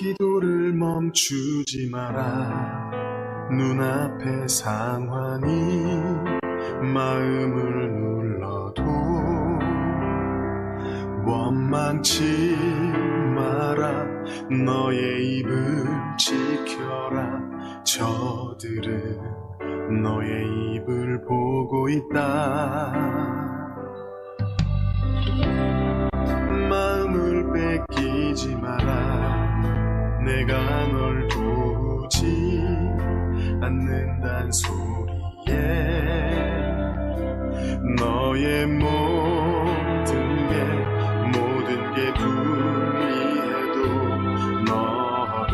기도를 멈추지 마라. 눈앞의 상황이 마음을 눌러도 원망치 마라. 너의 입을 지켜라. 저들은 너의 입을 보고 있다. 마음을 뺏기지 마라. 내가 널 도우지 않는단 소리에 너의 모든 게 불리해도 너는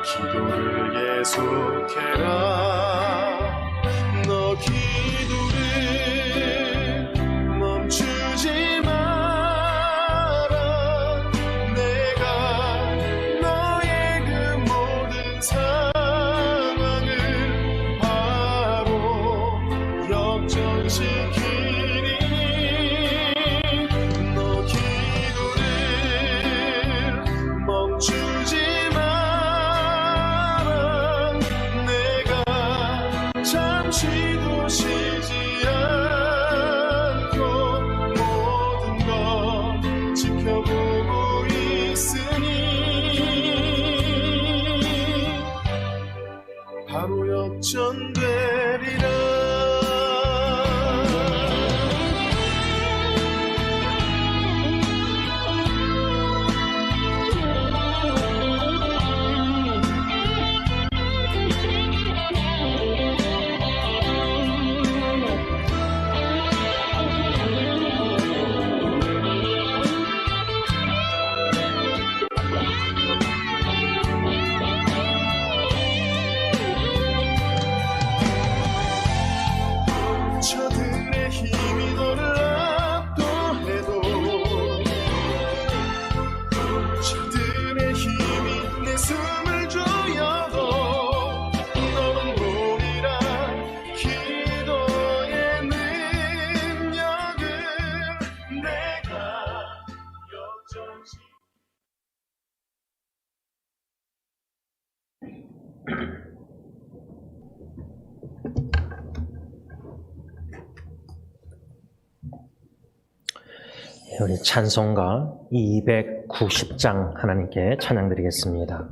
기도를 계속해라. 너 기도를 멈추지 마라. 내가 너의 그 모든 상황을 바로 역전시키니 너 기도를 멈추지 마라. 내가 잠시도 쉬지 않고 모든 걸 지켜보고 있으니 바로 역전되리라. 저들의 힘이 너를 압도해도 저들의 힘이 내 숨을 조여도 너는 보리라. 기도의 능력을 내가 역전시 우리 찬송가 290장 하나님께 찬양드리겠습니다.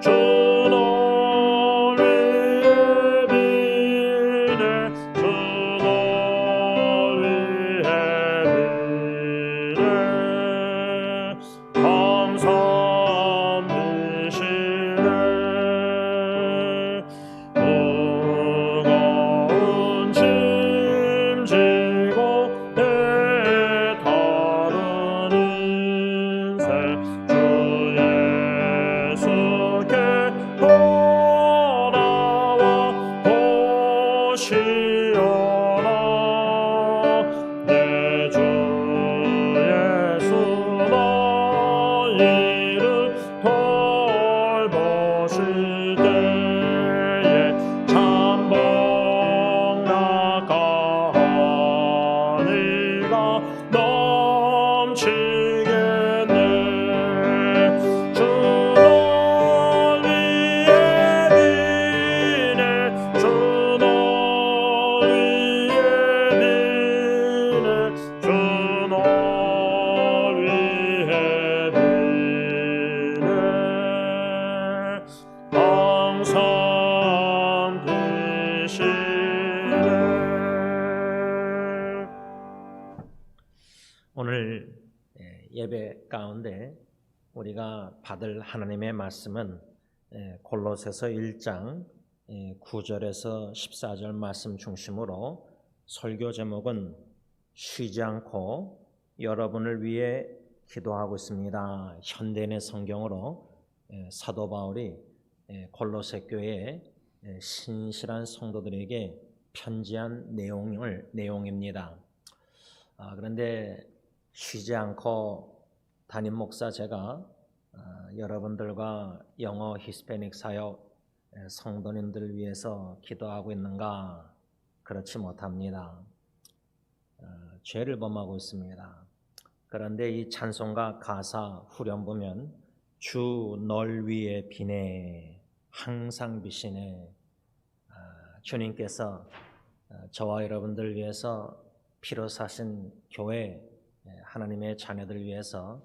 주너 무거운 짐 지고 내 다른 인생 주 예수께 돌아와 보시오라. 내 주 예수 너희를 돌보실 때에 참복 나가니가 넘치겠네. 주 널 위해 비네. 주 널 위해 비네. 주 널 위해 비네. 항상 되시네. 오늘 예배 가운데 우리가 받을 하나님의 말씀은 골로새서 1장 9절에서 14절 말씀 중심으로 설교 제목은 쉬지 않고 여러분을 위해 기도하고 있습니다. 현대인의 성경으로 사도 바울이 골로새 교회의 신실한 성도들에게 편지한 내용입니다. 그런데 쉬지 않고 담임 목사 제가 여러분들과 영어 히스패닉 사역 성도님들을 위해서 기도하고 있는가? 그렇지 못합니다. 죄를 범하고 있습니다. 그런데 이 찬송가 가사 후렴 보면 주 널 위해 비네, 항상 비시네. 주님께서 저와 여러분들 위해서 피로 사신 교회 하나님의 자녀들 위해서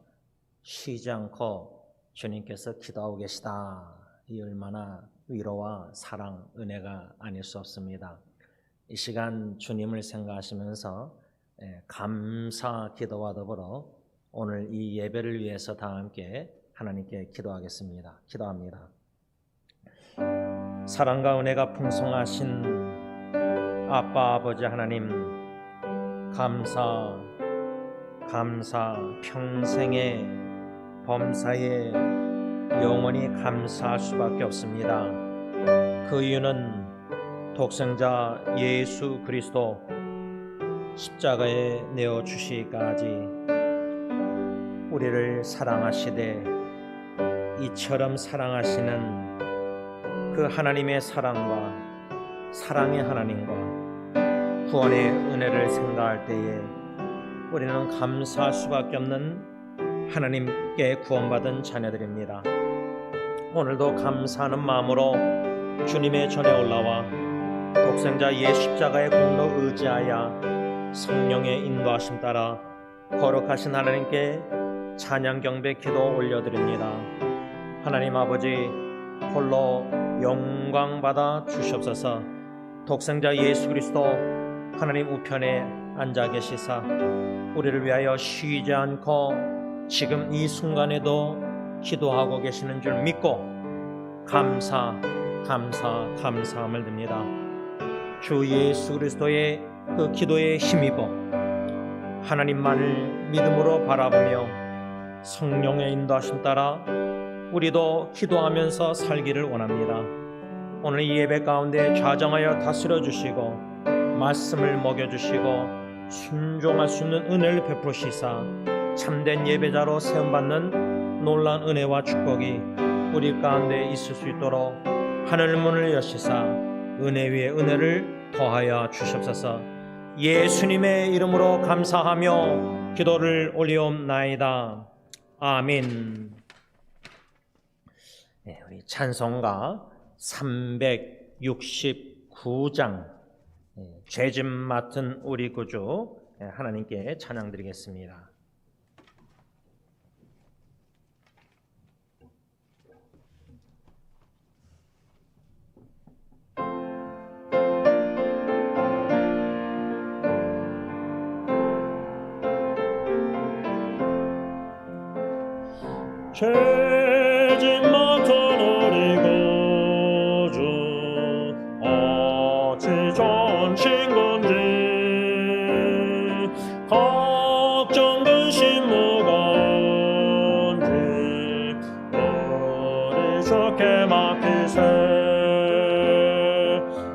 쉬지 않고 주님께서 기도하고 계시다. 이 얼마나 위로와 사랑, 은혜가 아닐 수 없습니다. 이 시간 주님을 생각하시면서 감사 기도와 더불어 오늘 이 예배를 위해서 다 함께 하나님께 기도하겠습니다. 기도합니다. 사랑과 은혜가 풍성하신 아빠 아버지 하나님, 감사 평생의 범사에 영원히 감사할 수밖에 없습니다. 그 이유는 독생자 예수 그리스도 십자가에 내어주시기까지 우리를 사랑하시되 이처럼 사랑하시는 그 하나님의 사랑과 사랑의 하나님과 구원의 은혜를 생각할 때에 우리는 감사할 수밖에 없는 하나님께 구원받은 자녀들입니다. 오늘도 감사하는 마음으로 주님의 전에 올라와 독생자 예수 십자가의 공로 의지하여 성령의 인도하심 따라 거룩하신 하나님께 찬양 경배 기도 올려드립니다. 하나님 아버지, 홀로 영광 받아 주시옵소서. 독생자 예수 그리스도 하나님 우편에 앉아 계시사 우리를 위하여 쉬지 않고 지금 이 순간에도 기도하고 계시는 줄 믿고 감사함을 드립니다. 주 예수 그리스도의 그 기도에 힘입어 하나님만을 믿음으로 바라보며 성령의 인도하심 따라 우리도 기도하면서 살기를 원합니다. 오늘 이 예배 가운데 좌정하여 다스려 주시고 말씀을 먹여주시고 순종할 수 있는 은혜를 베푸시사 참된 예배자로 세움받는 놀라운 은혜와 축복이 우리 가운데 있을 수 있도록 하늘 문을 여시사 은혜 위에 은혜를 더하여 주시옵소서. 예수님의 이름으로 감사하며 기도를 올리옵나이다. 아멘. 우리 찬송가 369장 죄짐 맡은 우리 구주 하나님께 찬양드리겠습니다. 죄짐 맡은 우리 구주 어찌 좋은 친구인지 걱정 근심 무거운지 우리 주께 맡기세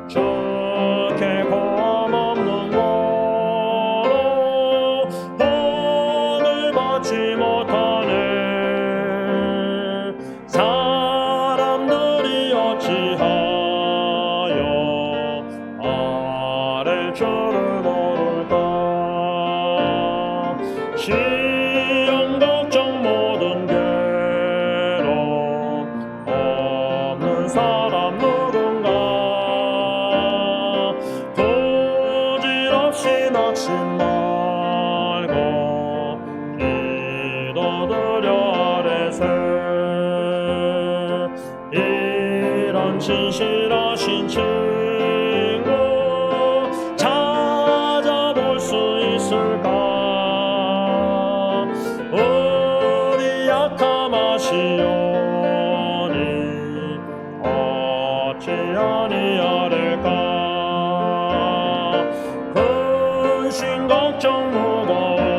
주께 고함 없는 거로 복을 받지 못하네 사람들이 어찌하여 아랠 줄을 모를까 시험 걱정 모든 괴로움 없는 사람 누군가 부질없이 낙심 말고 기도드려 아뢰세 이런 진실하신 친구 찾아볼 수 있을까 우리 약함 아시오니 어찌 아니하릴까 근심 걱정 무거운지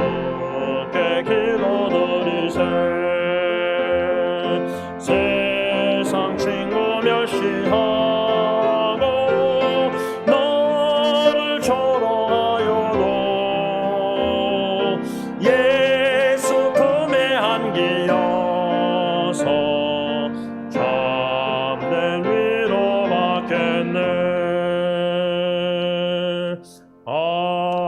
아는 신자 누군가 피난처는 우리 예수 주께 기도드리세 세상 친구 멸시하고 너를 조롱하여도 예수 품에 안기어서 참된 위로 받겠네 아멘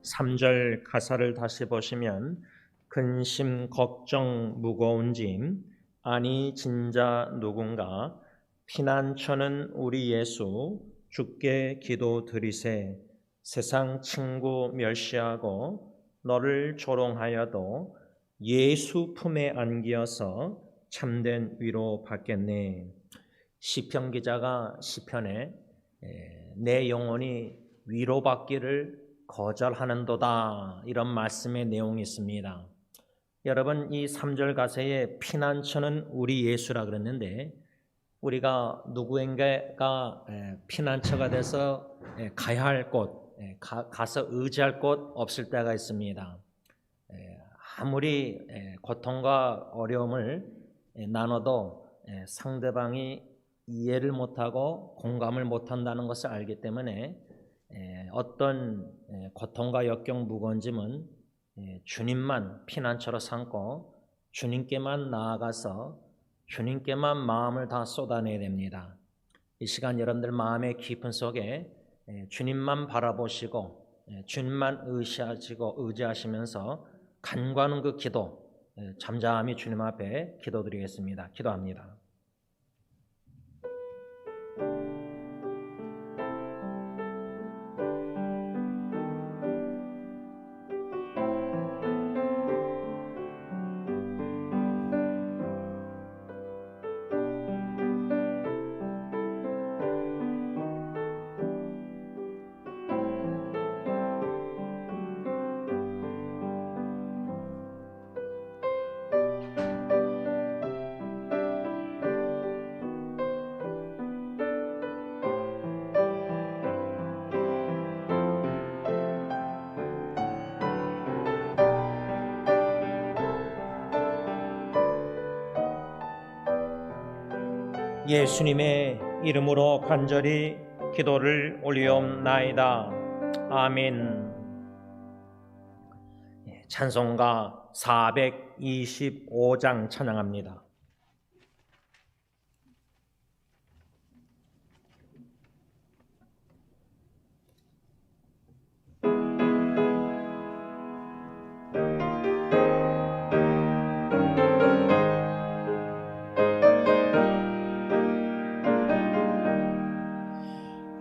3절 가사를 다시 보시면 근심 걱정 무거운 짐 아니 진자 누군가 피난처는 우리 예수 주께 기도 드리세 세상 친구 멸시하고 너를 조롱하여도 예수 품에 안기어서 참된 위로 받겠네. 시편 기자가 시편에 내 영혼이 위로받기를 거절하는도다 이런 말씀의 내용이 있습니다. 여러분 이 3절 가사에 피난처는 우리 예수라 그랬는데 우리가 누구인가가 피난처가 돼서 가야 할 곳, 가서 의지할 곳 없을 때가 있습니다. 아무리 고통과 어려움을 나눠도 상대방이 이해를 못하고 공감을 못한다는 것을 알기 때문에 어떤 고통과 역경 무거운 짐은 주님만 피난처로 삼고 주님께만 나아가서 주님께만 마음을 다 쏟아내야 됩니다. 이 시간 여러분들 마음의 깊은 속에 주님만 바라보시고 주님만 의지하시면서 간구하는 그 기도 잠잠히 주님 앞에 기도드리겠습니다. 기도합니다. 예수님의 이름으로 간절히 기도를 올리옵나이다. 아멘. 찬송가 425장 찬양합니다.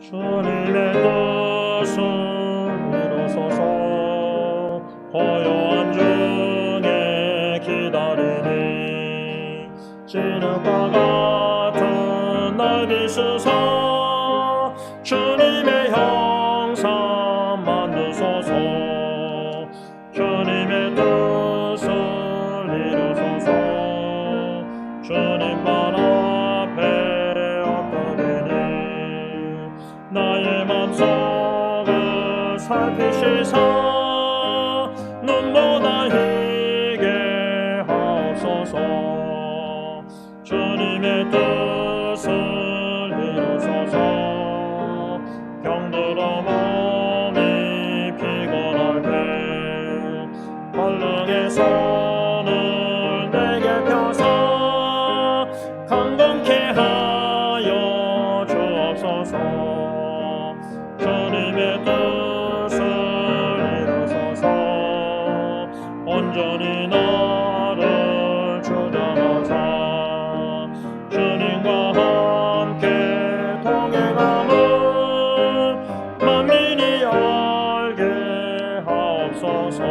주님의 뜻을 이루소서 고요한 주 이루시소서. 주님의 형상 만드소서. 주님의 뜻을 이루소서. 주님만 앞에 엎드리니 나의 맘속을 살피시사 눈보다 희게 하옵소서. 주님의 뜻을 이루소서. 병들어 몸이 피곤할 때 권능의 손을 내게 펴서 강건케 하여 주옵소서. 주님의 뜻을 이루소서. 온전히 나를 주장하사 주님과 함께 동행함을 만민이 알게 하옵소서.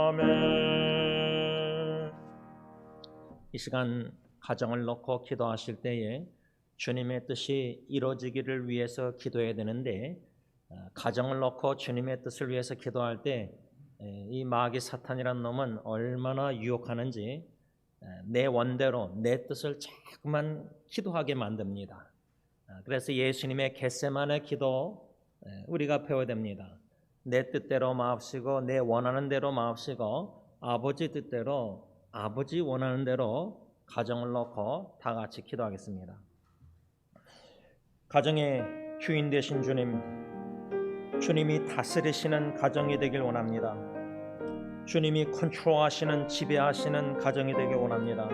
아멘. 이 시간 가정을 놓고 기도하실 때에 주님의 뜻이 이루어지기를 위해서 기도해야 되는데, 가정을 놓고 주님의 뜻을 위해서 기도할 때 이 마귀 사탄이란 놈은 얼마나 유혹하는지 내 원대로 내 뜻을 자꾸만 기도하게 만듭니다. 그래서 예수님의 겟세마네 기도 우리가 배워야 됩니다. 내 뜻대로 마옵시고 내 원하는 대로 마옵시고 아버지 뜻대로 아버지 원하는 대로 가정을 놓고 다 같이 기도하겠습니다. 가정의 주인 되신 주님, 주님이 다스리시는 가정이 되길 원합니다. 주님이 컨트롤하시는 지배하시는 가정이 되길 원합니다.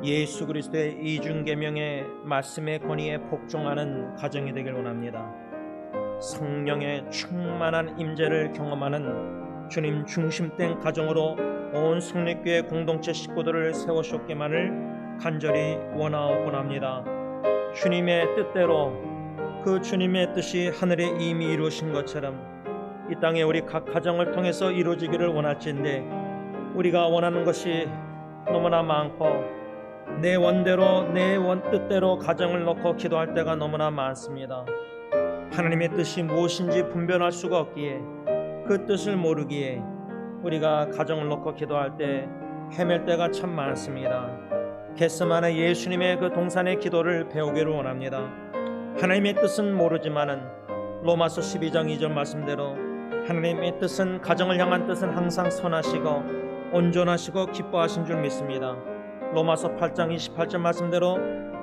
예수 그리스도의 이중계명의 말씀의 권위에 복종하는 가정이 되길 원합니다. 성령의 충만한 임재를 경험하는 주님 중심된 가정으로 온 성립교회 공동체 식구들을 세워주옵기만을 간절히 원하옵곤 합니다. 주님의 뜻대로 그 주님의 뜻이 하늘에 이미 이루어진 것처럼 이 땅에 우리 각 가정을 통해서 이루어지기를 원할진데, 우리가 원하는 것이 너무나 많고 내 원대로 내 뜻대로 가정을 놓고 기도할 때가 너무나 많습니다. 하나님의 뜻이 무엇인지 분별할 수가 없기에, 그 뜻을 모르기에 우리가 가정을 놓고 기도할 때 헤맬 때가 참 많습니다. 겟세마네 예수님의 그 동산의 기도를 배우기를 원합니다. 하나님의 뜻은 모르지만은 로마서 12장 2절 말씀대로 하나님의 뜻은, 가정을 향한 뜻은 항상 선하시고 온전하시고 기뻐하신 줄 믿습니다. 로마서 8장 28절 말씀대로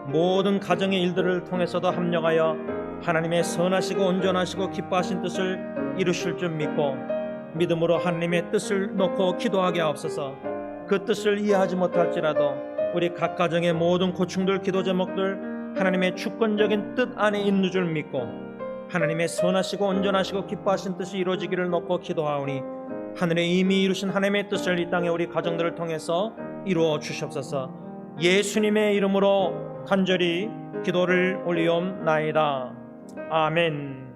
모든 가정의 일들을 통해서도 합력하여 하나님의 선하시고 온전하시고 기뻐하신 뜻을 이루실 줄 믿고 믿음으로 하나님의 뜻을 놓고 기도하게 하옵소서. 그 뜻을 이해하지 못할지라도 우리 각 가정의 모든 고충들, 기도 제목들 하나님의 주권적인 뜻 안에 있는 줄 믿고 하나님의 선하시고 온전하시고 기뻐하신 뜻이 이루어지기를 놓고 기도하오니 하늘에 이미 이루신 하나님의 뜻을 이 땅에 우리 가정들을 통해서 이루어 주시옵소서. 예수님의 이름으로 간절히 기도를 올리옵나이다. 아멘.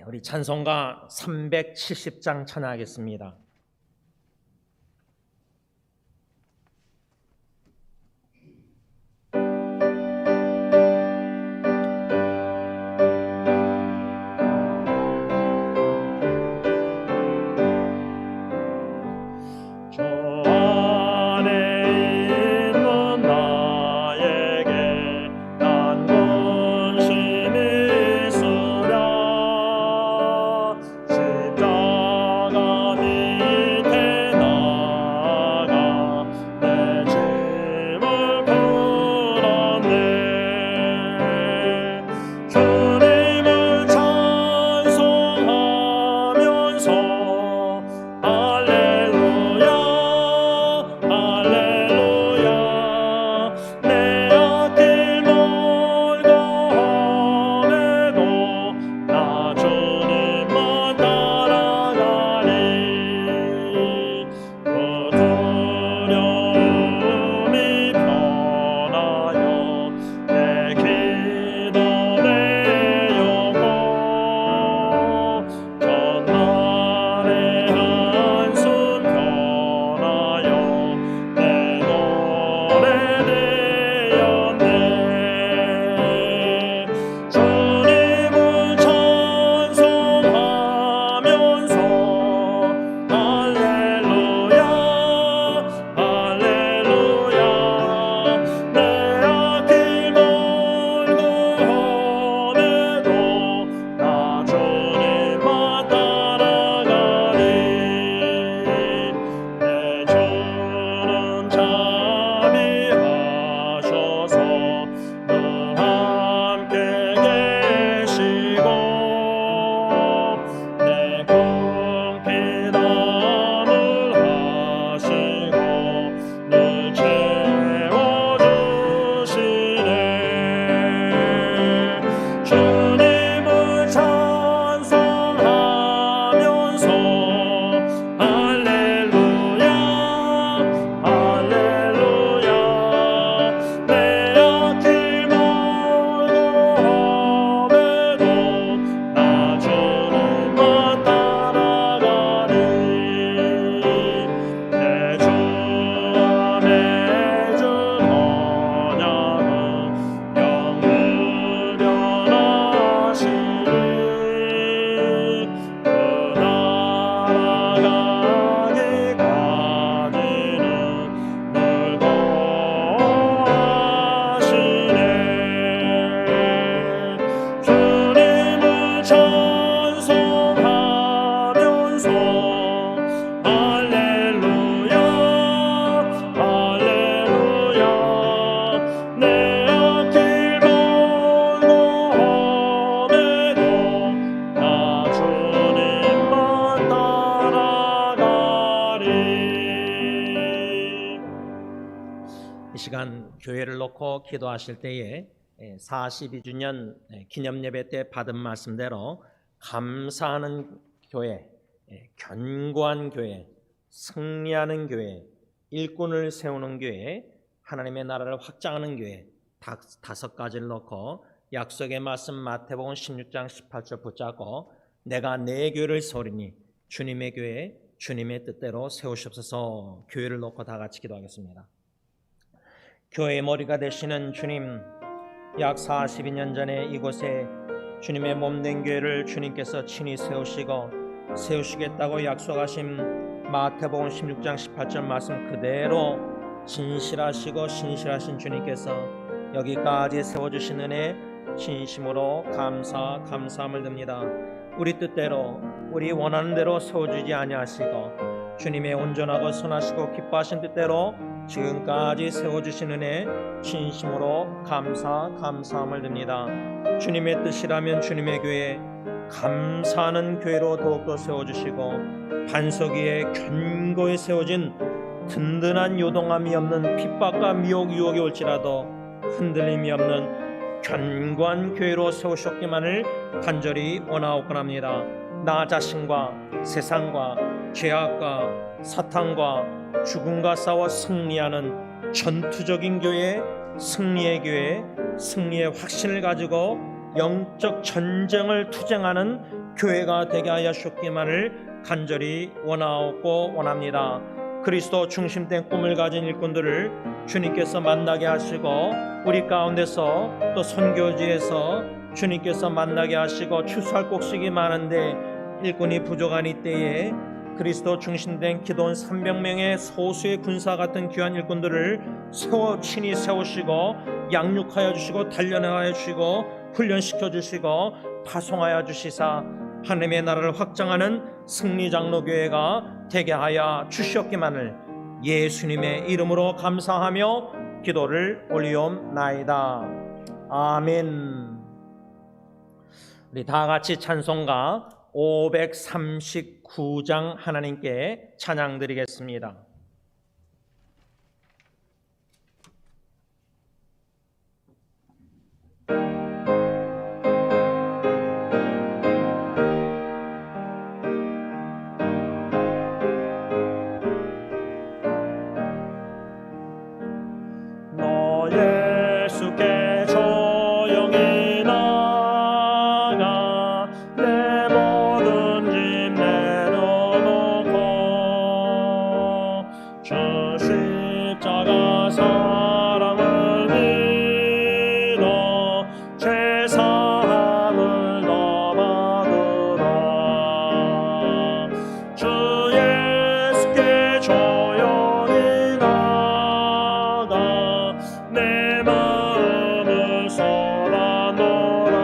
우리 찬송가 370장 찬양하겠습니다. 십자가 시간 교회를 놓고 기도하실 때에 42주년 기념 예배 때 받은 말씀대로 감사하는 교회, 견고한 교회, 승리하는 교회, 일꾼을 세우는 교회, 하나님의 나라를 확장하는 교회 5가지를 놓고 약속의 말씀 마태복음 16장 18절 붙잡고 내가 내 교회를 세우리니 주님의 교회, 주님의 뜻대로 세우시옵소서. 교회를 놓고 다 같이 기도하겠습니다. 교회의 머리가 되시는 주님, 약 42년 전에 이곳에 주님의 몸된 교회를 주님께서 친히 세우시겠다고 약속하신 마태복음 16장 18절 말씀 그대로 진실하시고 신실하신 주님께서 여기까지 세워주신 은혜 진심으로 감사함을 듭니다. 우리 뜻대로 우리 원하는 대로 세워주지 아니하시고 주님의 온전하고 선하시고 기뻐하신 뜻대로 지금까지 세워주신 은혜 진심으로 감사함을 듭니다. 주님의 뜻이라면 주님의 교회, 감사하는 교회로 더욱더 세워주시고 반석 위에 견고히 세워진 든든한 요동함이 없는 핍박과 미혹 유혹이 올지라도 흔들림이 없는 견고한 교회로 세우셨기만을 간절히 원하옵곤합니다. 나 자신과 세상과 죄악과 사탄과 죽음과 싸워 승리하는 전투적인 교회, 승리의 교회, 승리의 확신을 가지고 영적 전쟁을 투쟁하는 교회가 되게 하여 주셨기만을 간절히 원하옵고 원합니다. 그리스도 중심된 꿈을 가진 일꾼들을 주님께서 만나게 하시고 우리 가운데서 또 선교지에서 주님께서 만나게 하시고 추수할 곡식이 많은데 일꾼이 부족한 이때에 그리스도 중심된 기도원 300명의 소수의 군사 같은 귀한 일꾼들을 친히 세우시고 양육하여 주시고 단련하여 주시고 훈련시켜 주시고 파송하여 주시사 하나님의 나라를 확장하는 승리장로교회가 되게 하여 주시옵기만을 예수님의 이름으로 감사하며 기도를 올리옵나이다. 아멘. 우리 다 같이 찬송가 539장 하나님께 찬양 드리겠습니다. 예수께 조용히 나가 내 모든 짐 내려놓고 주 십자가 사랑을 믿어 죄사함을 더 받으라. 주 예수께 조용히 나가 내 마음을 쏟아놓으라.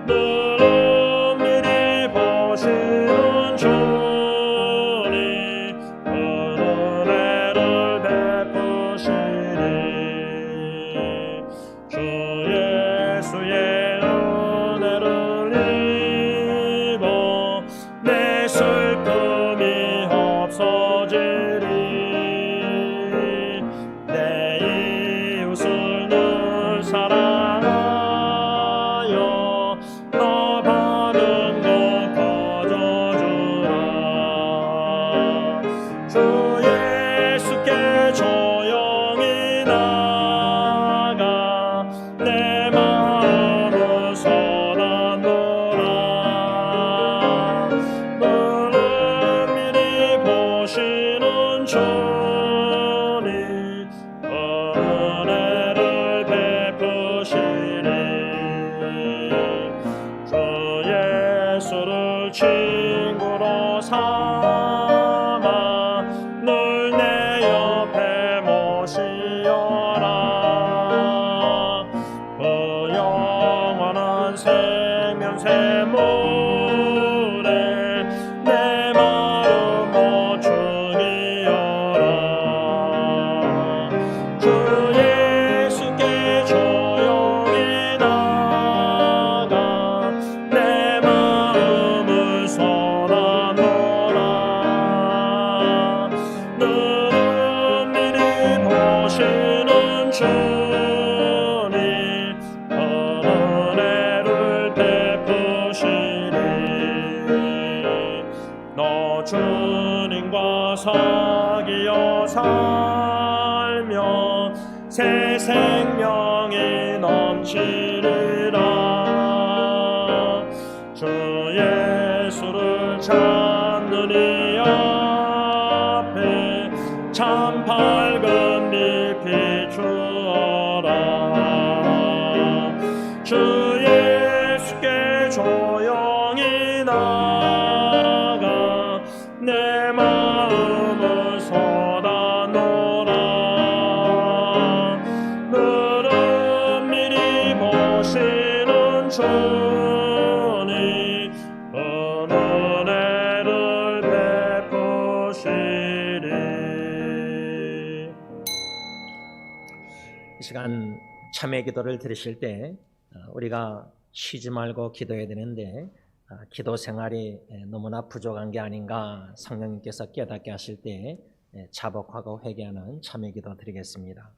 늘 은밀히 보시는 주님 은혜를 베푸시니 주 예수의 은혜를 입어 내 슬픔이 없어지리. 사랑하여 너 받은 것 거저주라. 주 예수께 조용히 나가 내 마음을 쏟아놓으라. 늘 은밀히 보시는 주님 은혜를 베푸시니 주 예수를 친구로 삼아 늘 내 옆에 모시어라. 그 영원한 생명샘물에 내 마음 못 죽이어라. 주 예수께 조용히 나가 내 마음을 쏟아놓으라. 늘 은밀히 사귀어 살며 새 생명이 넘치리라. 주 예수를 찾는 이 앞에 참 밝은 빛 비추어라. 주 예수께 조용히 나가 내 마음을 쏟아놓으라. 너를 미리 보시는 주님 그 은혜를 베푸시리. 이 시간 참회 기도를 드리실 때 우리가 쉬지 말고 기도해야 되는데 기도 생활이 너무나 부족한 게 아닌가 성령님께서 깨닫게 하실 때 자복하고 회개하는 참회 기도 드리겠습니다.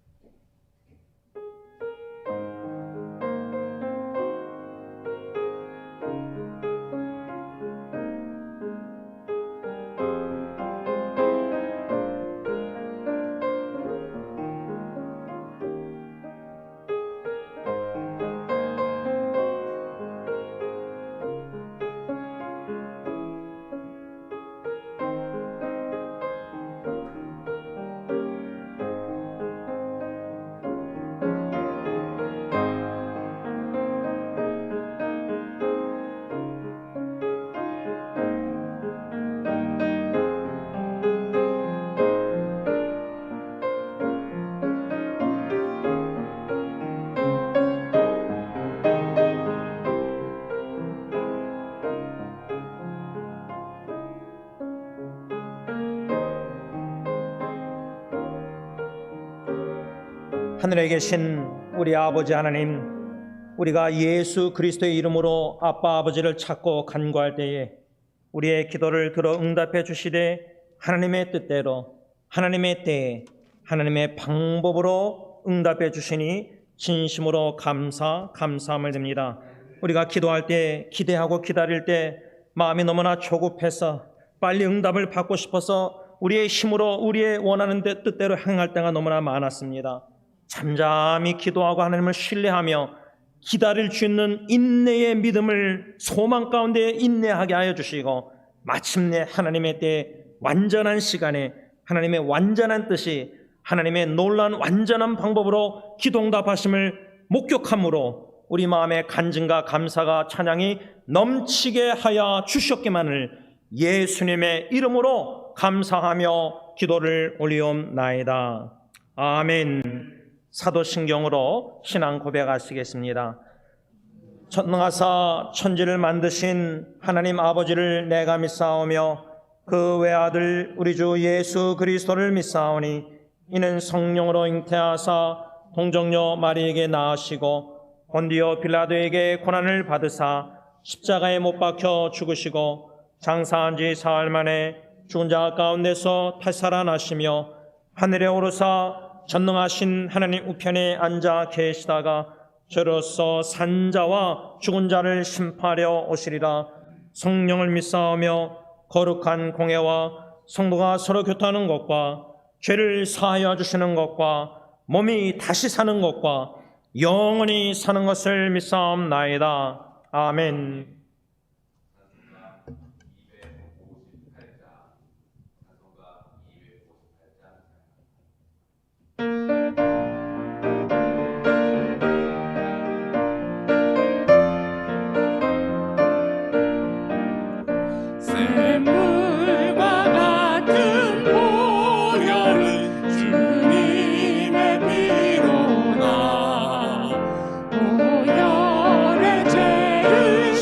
하늘에 계신 우리 아버지 하나님, 우리가 예수 그리스도의 이름으로 아빠 아버지를 찾고 간구할 때에 우리의 기도를 들어 응답해 주시되 하나님의 뜻대로 하나님의 때에 하나님의 방법으로 응답해 주시니 진심으로 감사함을 드립니다. 우리가 기도할 때 기대하고 기다릴 때 마음이 너무나 조급해서 빨리 응답을 받고 싶어서 우리의 힘으로 우리의 원하는 뜻대로 행할 때가 너무나 많았습니다. 잠잠히 기도하고 하나님을 신뢰하며 기다릴 수 있는 인내의 믿음을 소망 가운데 인내하게 하여 주시고 마침내 하나님의 때에 완전한 시간에 하나님의 완전한 뜻이 하나님의 놀라운 완전한 방법으로 기도응답하심을 목격함으로 우리 마음의 간증과 감사가 찬양이 넘치게 하여 주셨기만을 예수님의 이름으로 감사하며 기도를 올리옵나이다. 아멘. 사도신경으로 신앙 고백하시겠습니다. 전능하사 천지를 만드신 하나님 아버지를 내가 믿사오며 그 외아들 우리 주 예수 그리스도를 믿사오니 이는 성령으로 잉태하사 동정녀 마리에게 낳으시고 본디오 빌라도에게 고난을 받으사 십자가에 못 박혀 죽으시고 장사한 지 사흘 만에 죽은 자 가운데서 탈살아나시며 하늘에 오르사 전능하신 하나님 우편에 앉아 계시다가 저로서 산자와 죽은 자를 심판하려 오시리라. 성령을 믿사오며 거룩한 공회와 성도가 서로 교통하는 것과 죄를 사하여 주시는 것과 몸이 다시 사는 것과 영원히 사는 것을 믿사옵나이다. 아멘. 샘물과 같은 보혈은 주님의 피로나 보혈의 죄를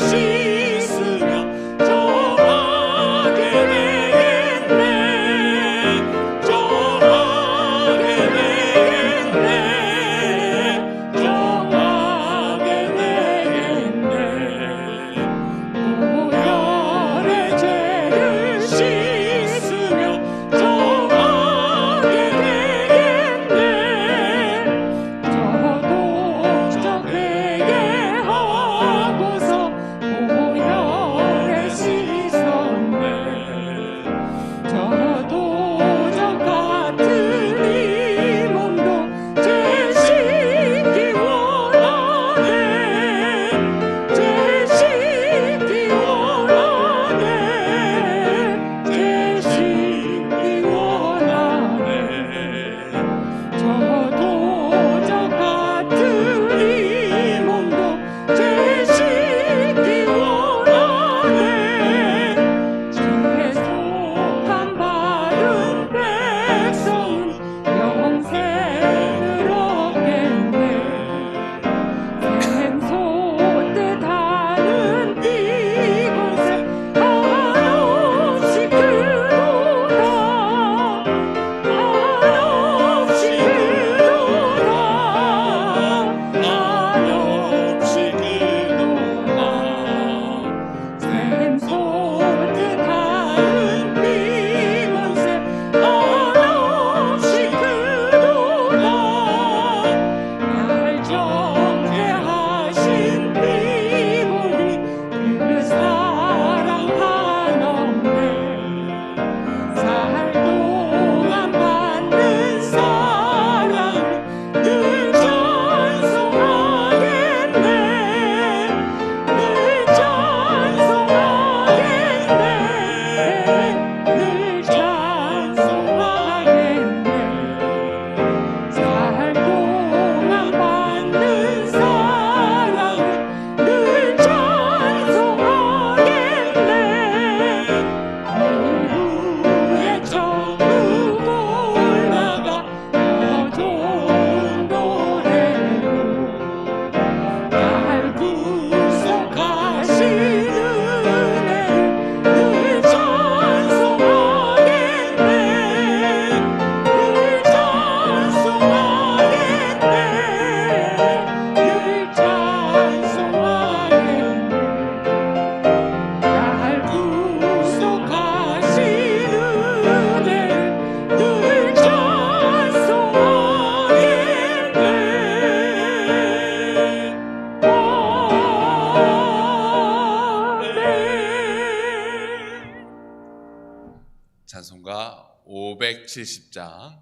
찬송가 570장,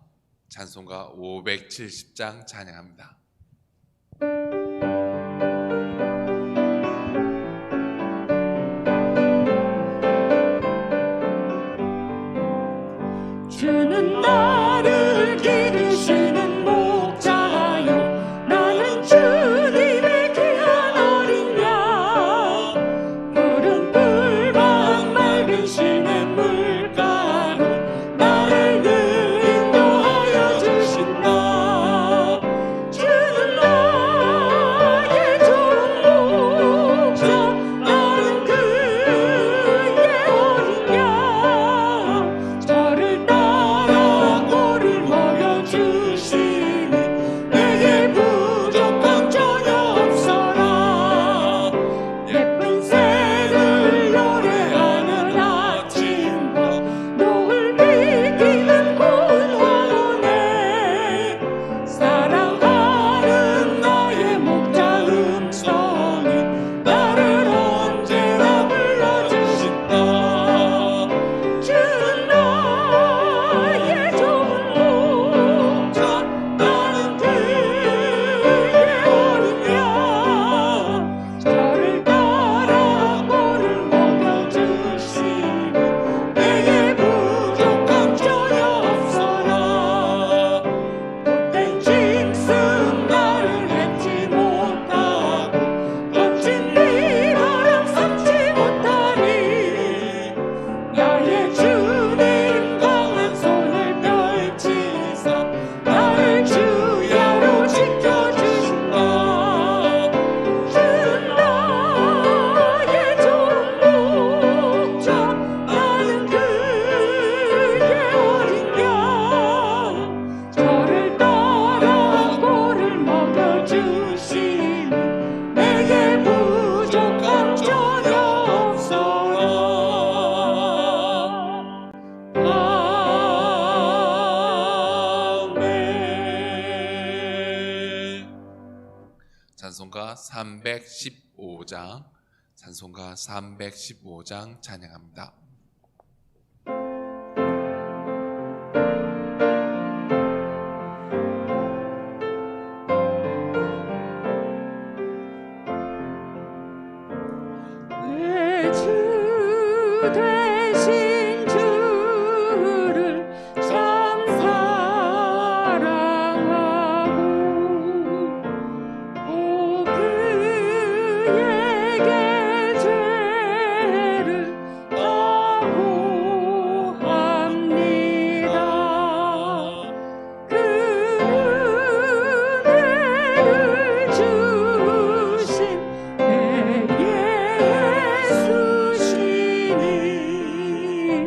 찬송가 570장 찬양합니다. 주는 나를 기르시는 목자요, 나는 주님의 귀한 어린 양. 푸른 풀과 맑은 시냇 물가로 나를 늘 인도하여 주신다. 주는 나의 좋은 목자, 나는 그의 어린 양. 저를 따라 꼴을 먹여주시니 내게 부족함 전혀 없어라. 예쁜 새를 노래하는 아침과 노을 비기는 고운 황혼에 사랑하는 나의 목자 음성이 나를 언제나 불러주신다. 주는 나의 좋은 목자, 나는 그의 어린 양. 저를 따라 꼴을 먹여주시니 내게 부족함 전혀 없어라. 못된 짐승 나를 핥지 못하고 거친 비바람 삼지 못하니 나의 주님 강한 손을 펼치사 나를 주야로 지켜주신다. 주는 나의 좋은 목자, 나는 그의 어린 양. 저를 따라 꼴을 먹여주시니 내게 부족함 전혀 없어라. 아멘. 찬송가 315장, 찬송가 315장 찬양합니다. 내 주 되신 주를 참 사랑하고 오 그에게 죄를 아고합니다. 그 은혜를 주신 내 예수시니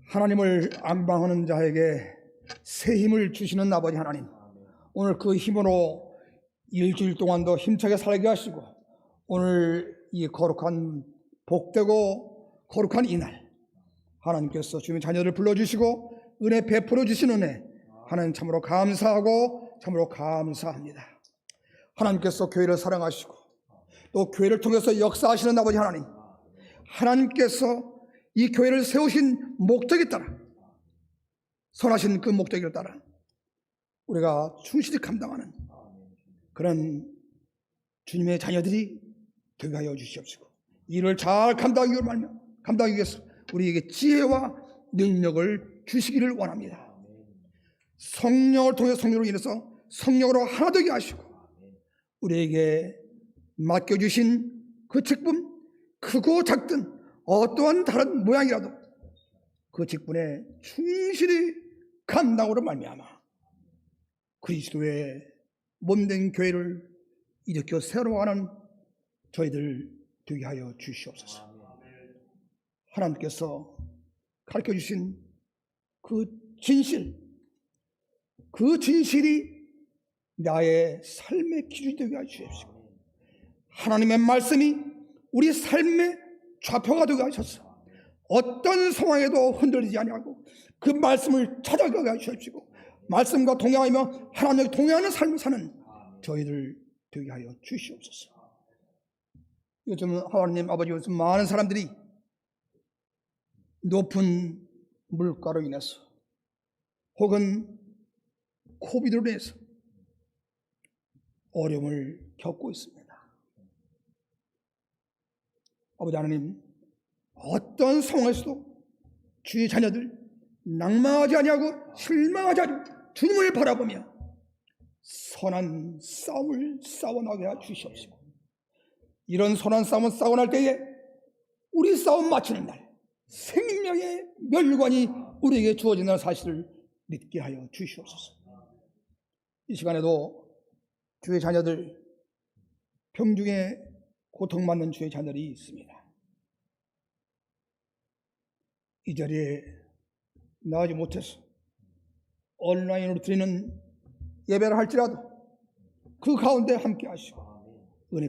하나님을 앙방하는 자에게 새 힘을 주시는 아버지 하나님, 오늘 그 힘으로 일주일 동안도 힘차게 살게 하시고 오늘 이 거룩한 복되고 거룩한 이날 하나님께서 주님의 자녀를 불러주시고 은혜 베풀어 주신 은혜 하나님 참으로 감사하고 참으로 감사합니다. 하나님께서 교회를 사랑하시고 또 교회를 통해서 역사하시는 아버지 하나님, 하나님께서 이 교회를 세우신 목적에 따라, 선하신 그 목적에 따라 우리가 충실히 감당하는 그런 주님의 자녀들이 되게 하여 주시옵시고, 이를 잘 감당하기 위해서 우리에게 지혜와 능력을 주시기를 원합니다. 성령을 통해 성령으로 인해서 성령으로 하나 되게 하시고 우리에게 맡겨주신 그 직분, 크고 작든 어떠한 다른 모양이라도 그 직분에 충실히 감당으로 말미암아 그리스도의 몸된 교회를 일으켜 세워가는 저희들 되게 하여 주시옵소서. 하나님께서 가르쳐주신 그 진실이 나의 삶의 기준이 되게 하여 주십시오. 하나님의 말씀이 우리 삶의 좌표가 되게 하셔서 어떤 상황에도 흔들리지 아니하고 그 말씀을 찾아가게 하시옵시고, 말씀과 동행하며 하나님과 동행하는 삶을 사는 저희들 되게 하여 주시옵소서. 요즘 하나님 아버지, 요즘 많은 사람들이 높은 물가로 인해서 혹은 코비드로 인해서 어려움을 겪고 있습니다. 아버지 하나님, 어떤 상황에서도 주의 자녀들 낭망하지 아니하고 실망하지 아니하고 주님을 바라보며 선한 싸움을 싸워나가게 해 주시옵시고, 이런 선한 싸움을 싸워날 때에 우리 싸움 마치는 날 생명의 멸관이 우리에게 주어진다는 사실을 믿게 하여 주시옵소서. 이 시간에도 주의 자녀들, 병중에 고통받는 주의 자녀들이 있습니다. 이 자리에 나가지 못해서 온라인으로 드리는 예배를 할지라도 그 가운데 함께 하시고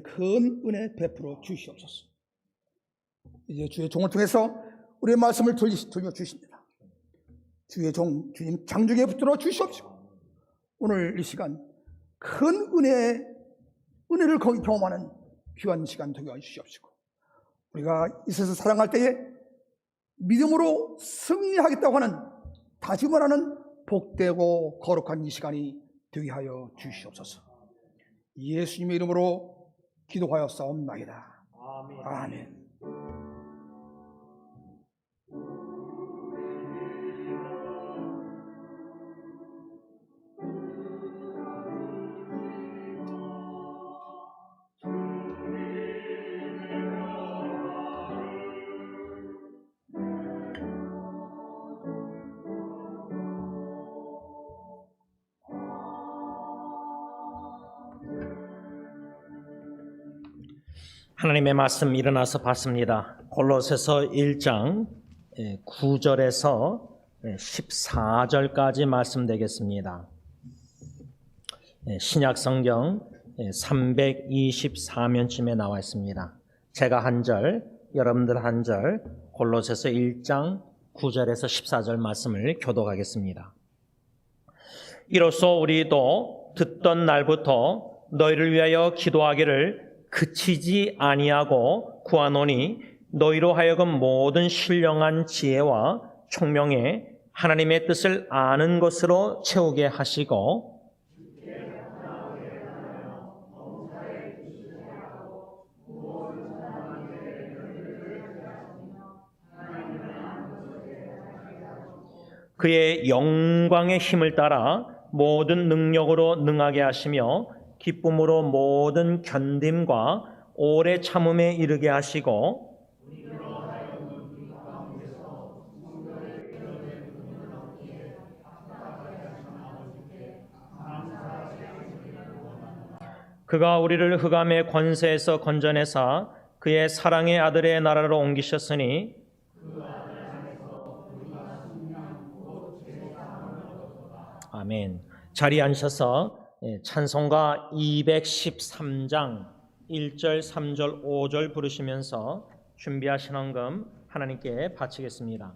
큰 은혜 베풀어 주시옵소서. 이제 주의 종을 통해서 우리의 말씀을 들려주십니다. 주의 종 주님 장중에 붙들어 주시옵시고, 오늘 이 시간 큰 은혜를 경험하는 귀한 시간 되게 해주시옵시고, 우리가 이 세상을 사랑할 때에 믿음으로 승리하겠다고 하는 다짐을 하는 복되고 거룩한 이 시간이 되게 하여 주시옵소서. 예수님의 이름으로 기도하여 싸움나이다. 아멘. 하나님의 말씀 일어나서 봤습니다. 골로새서 1장 9절에서 14절까지 말씀되겠습니다. 신약성경 324면쯤에 나와 있습니다. 제가 한 절, 여러분들 한 절, 골로새서 1장 9절에서 14절 말씀을 교독하겠습니다. 이로써 우리도 듣던 날부터 너희를 위하여 기도하기를 그치지 아니하고 구하노니, 너희로 하여금 모든 신령한 지혜와 총명에 하나님의 뜻을 아는 것으로 채우게 하시고, 그의 영광의 힘을 따라 모든 능력으로 능하게 하시며 기쁨으로 모든 견딤과 오래 참음에 이르게 하시고, 그가 우리를 흑암의 권세에서 건져내사 그의 사랑의 아들의 나라로 옮기셨으니 아멘. 자리에 앉으셔서 찬송가 213장 1절, 3절, 5절 부르시면서 준비하신 헌금 하나님께 바치겠습니다.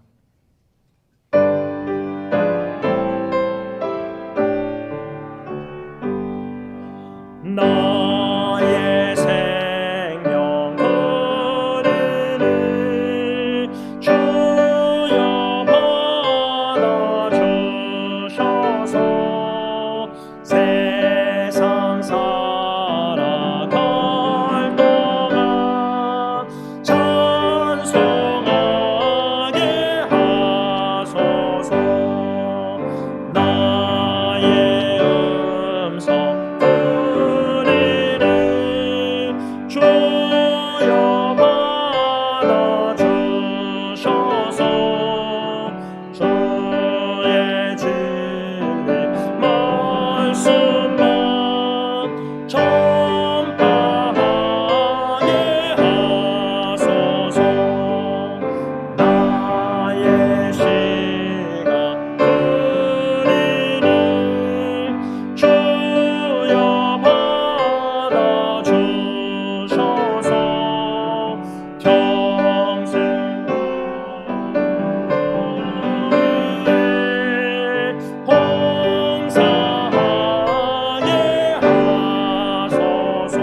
나의 생명 거리를 주여 받아주셔서 세상 살아갈 동안 찬송하게 하소서. 나의 음성 주여 받아주셔서 주의 진리 말씀만 전파하게 하소서. 나의 시가 흐리니 주여 받아주셔서 평생 봉사하게 하소서.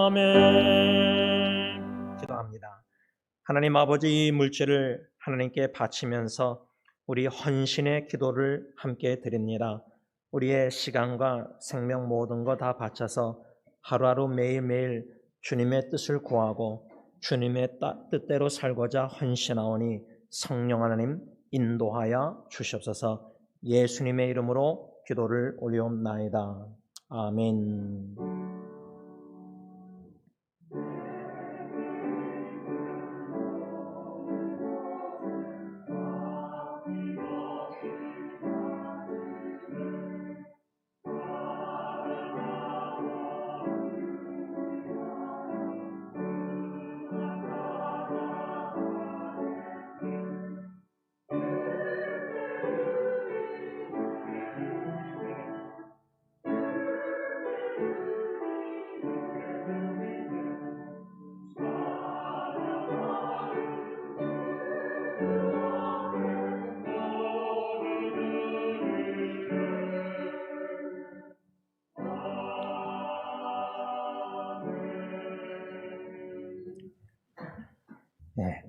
아멘. 기도합니다. 하나님 아버지, 이 물질을 하나님께 바치면서 우리 헌신의 기도를 함께 드립니다. 우리의 시간과 생명 모든 거 다 바쳐서 하루하루 매일매일 주님의 뜻을 구하고 주님의 뜻대로 살고자 헌신하오니 성령 하나님 인도하여 주시옵소서. 예수님의 이름으로 기도를 올리옵나이다. 아멘.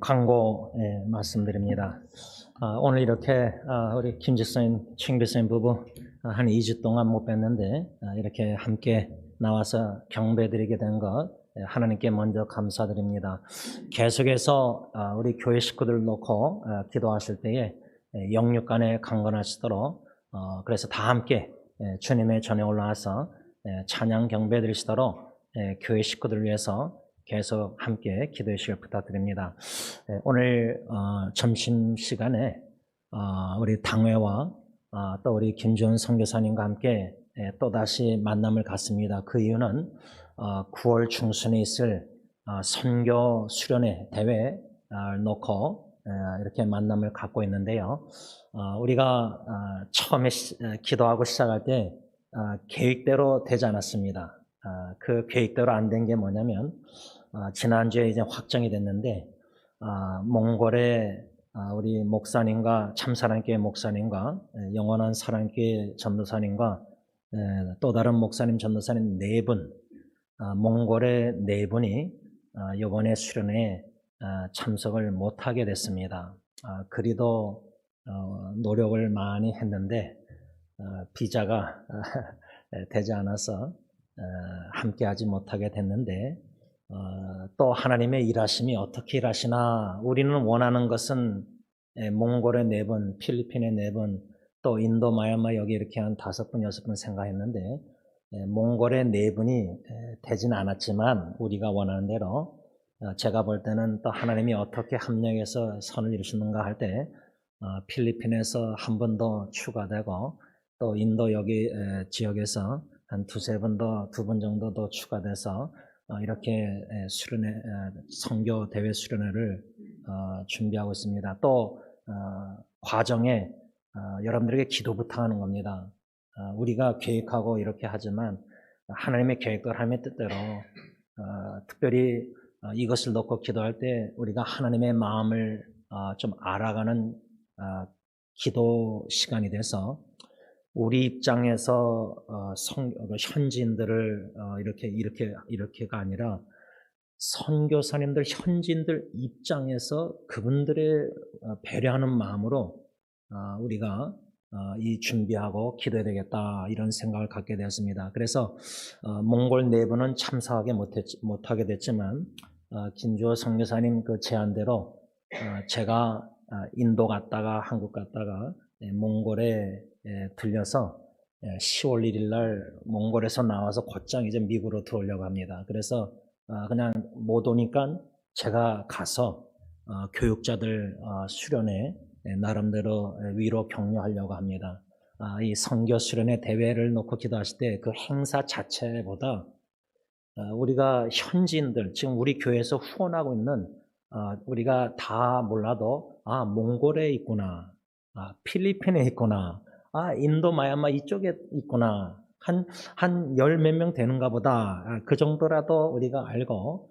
광고 말씀드립니다. 오늘 이렇게 우리 김지선, 칭비선 부부 한 2주 동안 못 뵀는데 이렇게 함께 나와서 경배드리게 된 것 하나님께 먼저 감사드립니다. 계속해서 우리 교회 식구들 놓고 기도하실 때에 영육간에 강건하시도록 그래서 다 함께 주님의 전에 올라와서 찬양 경배드리시도록 교회 식구들 위해서 계속 함께 기도해 주시길 부탁드립니다. 오늘 점심시간에 우리 당회와 또 우리 김주원 선교사님과 함께 또다시 만남을 갖습니다. 그 이유는 9월 중순에 있을 선교 수련회 대회를 놓고 이렇게 만남을 갖고 있는데요. 우리가 처음에 기도하고 시작할 때 계획대로 되지 않았습니다. 그 계획대로 안 된 게 뭐냐면 지난주에 이제 확정이 됐는데 몽골의 우리 목사님과 참사랑교회 목사님과 영원한 사랑교회 전도사님과 또 다른 목사님 전도사님 4분 몽골의 4분이 이번에 수련회에 참석을 못하게 됐습니다. 그리도 노력을 많이 했는데 비자가 되지 않아서 함께하지 못하게 됐는데 또 하나님의 일하심이 어떻게 일하시나. 우리는 원하는 것은 몽골의 4분, 필리핀의 4분, 또 인도, 마얀마 여기 이렇게 한 5분, 6분 생각했는데 몽골의 4분이 되진 않았지만 우리가 원하는 대로 제가 볼 때는 또 하나님이 어떻게 합력해서 선을 이루시는가 할 때 필리핀에서 한 번 더 추가되고 또 인도 여기 지역에서 한 2-3번 더, 2번 정도 더 추가돼서 이렇게 수련회, 선교 대회 수련회를 준비하고 있습니다. 또 과정에 여러분들에게 기도 부탁하는 겁니다. 우리가 계획하고 이렇게 하지만 하나님의 계획대로 하나님의 뜻대로 특별히 이것을 놓고 기도할 때 우리가 하나님의 마음을 좀 알아가는 기도 시간이 돼서 우리 입장에서 현지인들을 이렇게가 아니라 선교사님들 현지인들 입장에서 그분들의 배려하는 마음으로 우리가 이 준비하고 기도해야 되겠다 이런 생각을 갖게 되었습니다. 그래서 몽골 내부는 참석하게 못하게 됐지만 김주호 선교사님 그 제안대로 제가 인도 갔다가 한국 갔다가 몽골에 들려서 10월 1일 날 몽골에서 나와서 곧장 이제 미국으로 들어오려고 합니다. 그래서 그냥 못 오니까 제가 가서 교육자들 수련회 나름대로 위로 격려하려고 합니다. 이 선교 수련회 대회를 놓고 기도하실 때 그 행사 자체보다 우리가 현지인들 지금 우리 교회에서 후원하고 있는 우리가 다 몰라도 몽골에 있구나, 필리핀에 있구나, 인도 마얀마 이쪽에 있구나, 한 열 몇 명 되는가 보다. 그 정도라도 우리가 알고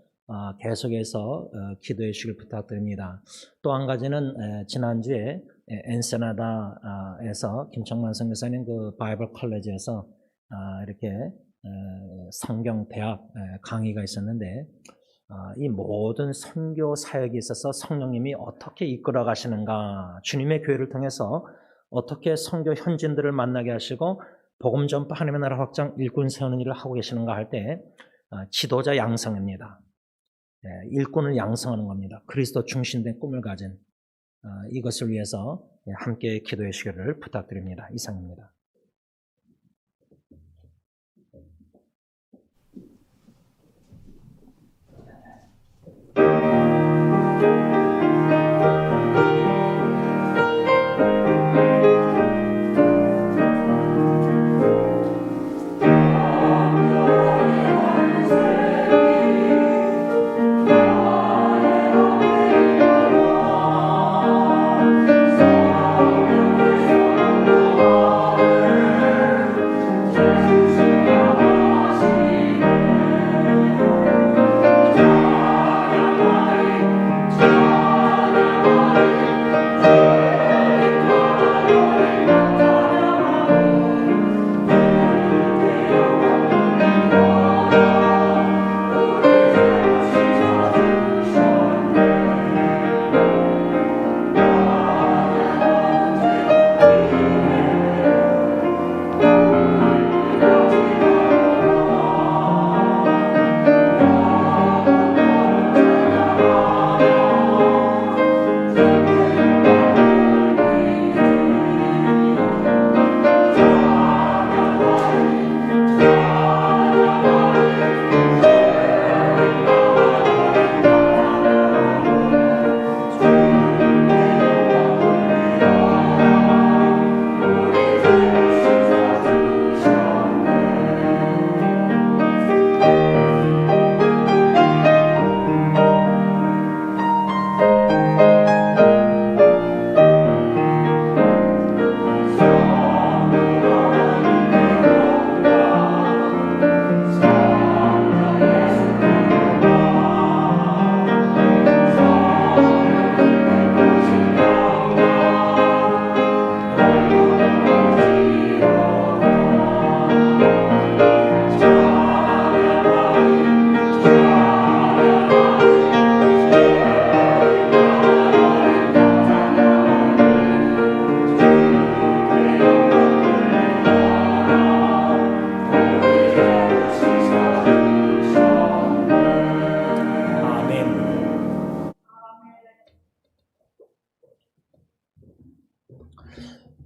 계속해서 기도해 주시길 부탁드립니다. 또 한 가지는 지난주에 엔세나다에서 김청만 선교사님 그 바이블 컬리지에서 이렇게 성경 대학 강의가 있었는데 이 모든 선교 사역에 있어서 성령님이 어떻게 이끌어 가시는가, 주님의 교회를 통해서 어떻게 선교 현지인들을 만나게 하시고 복음 전파 하나님의 나라 확장 일꾼 세우는 일을 하고 계시는가 할 때 지도자 양성입니다. 일꾼을 양성하는 겁니다. 그리스도 중심된 꿈을 가진 이것을 위해서 함께 기도해 주시기를 부탁드립니다. 이상입니다.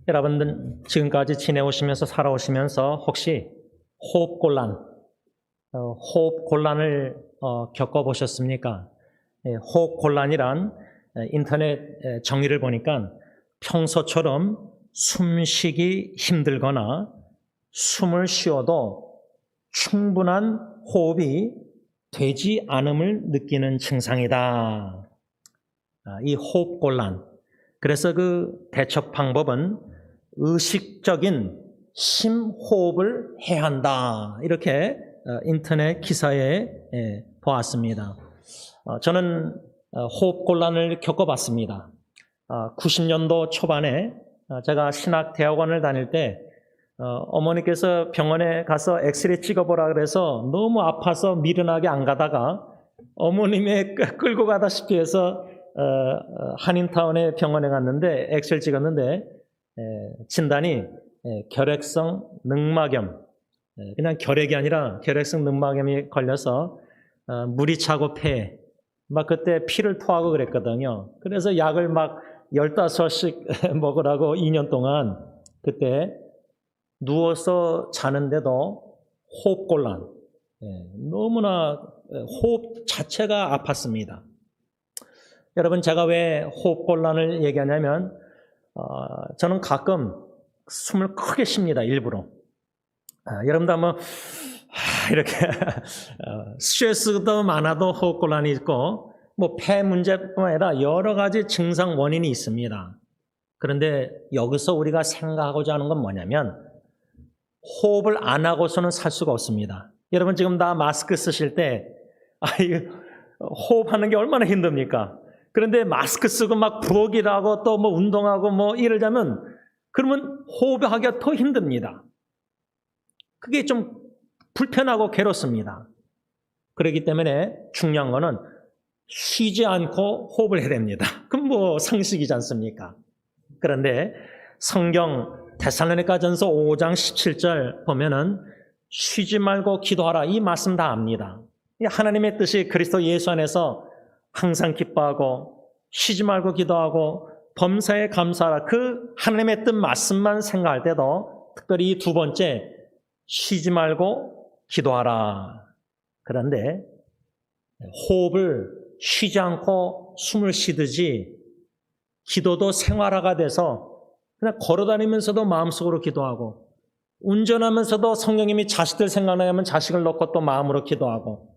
여러분들 지금까지 지내오시면서 살아오시면서 혹시 호흡곤란을 겪어보셨습니까? 호흡곤란이란 인터넷 정의를 보니까 평소처럼 숨쉬기 힘들거나 숨을 쉬어도 충분한 호흡이 되지 않음을 느끼는 증상이다. 이 호흡곤란, 그래서 그 대처 방법은 의식적인 심호흡을 해야 한다. 이렇게 인터넷 기사에 보았습니다. 저는 호흡곤란을 겪어봤습니다. 90년도 초반에 제가 신학대학원을 다닐 때 어머니께서 병원에 가서 엑스레이 찍어보라 그래서 너무 아파서 미련하게 안 가다가 어머님의 끌고 가다시피 해서 한인타운의 병원에 갔는데 엑스레이 찍었는데 진단이 결핵성 늑막염, 그냥 결핵이 아니라 결핵성 늑막염이 걸려서 물이 차고 폐, 막 그때 피를 토하고 그랬거든요. 그래서 약을 막 15씩 먹으라고 2년 동안 그때 누워서 자는데도 호흡곤란, 너무나 호흡 자체가 아팠습니다. 여러분, 제가 왜 호흡곤란을 얘기하냐면 저는 가끔 숨을 크게 쉽니다. 일부러. 여러분도 한번 이렇게 스트레스도 많아도 호흡곤란이 있고 뭐 폐 문제뿐만 아니라 여러 가지 증상 원인이 있습니다. 그런데 여기서 우리가 생각하고자 하는 건 뭐냐면 호흡을 안 하고서는 살 수가 없습니다. 여러분 지금 다 마스크 쓰실 때 호흡하는 게 얼마나 힘듭니까? 그런데 마스크 쓰고 막 부엌일 하고 또 뭐 운동하고 뭐 이러자면 그러면 호흡하기가 더 힘듭니다. 그게 좀 불편하고 괴롭습니다. 그렇기 때문에 중요한 거는 쉬지 않고 호흡을 해야 됩니다. 그럼 뭐 상식이지 않습니까? 그런데 성경 데살로니가전서 5장 17절 보면은 쉬지 말고 기도하라 이 말씀 다 압니다. 하나님의 뜻이 그리스도 예수 안에서 항상 기뻐하고 쉬지 말고 기도하고 범사에 감사하라 그 하나님의 뜻 말씀만 생각할 때도 특별히 이 두 번째 쉬지 말고 기도하라. 그런데 호흡을 쉬지 않고 숨을 쉬듯이 기도도 생활화가 돼서 그냥 걸어다니면서도 마음속으로 기도하고 운전하면서도 성령님이 자식들 생각나면 자식을 넣고 또 마음으로 기도하고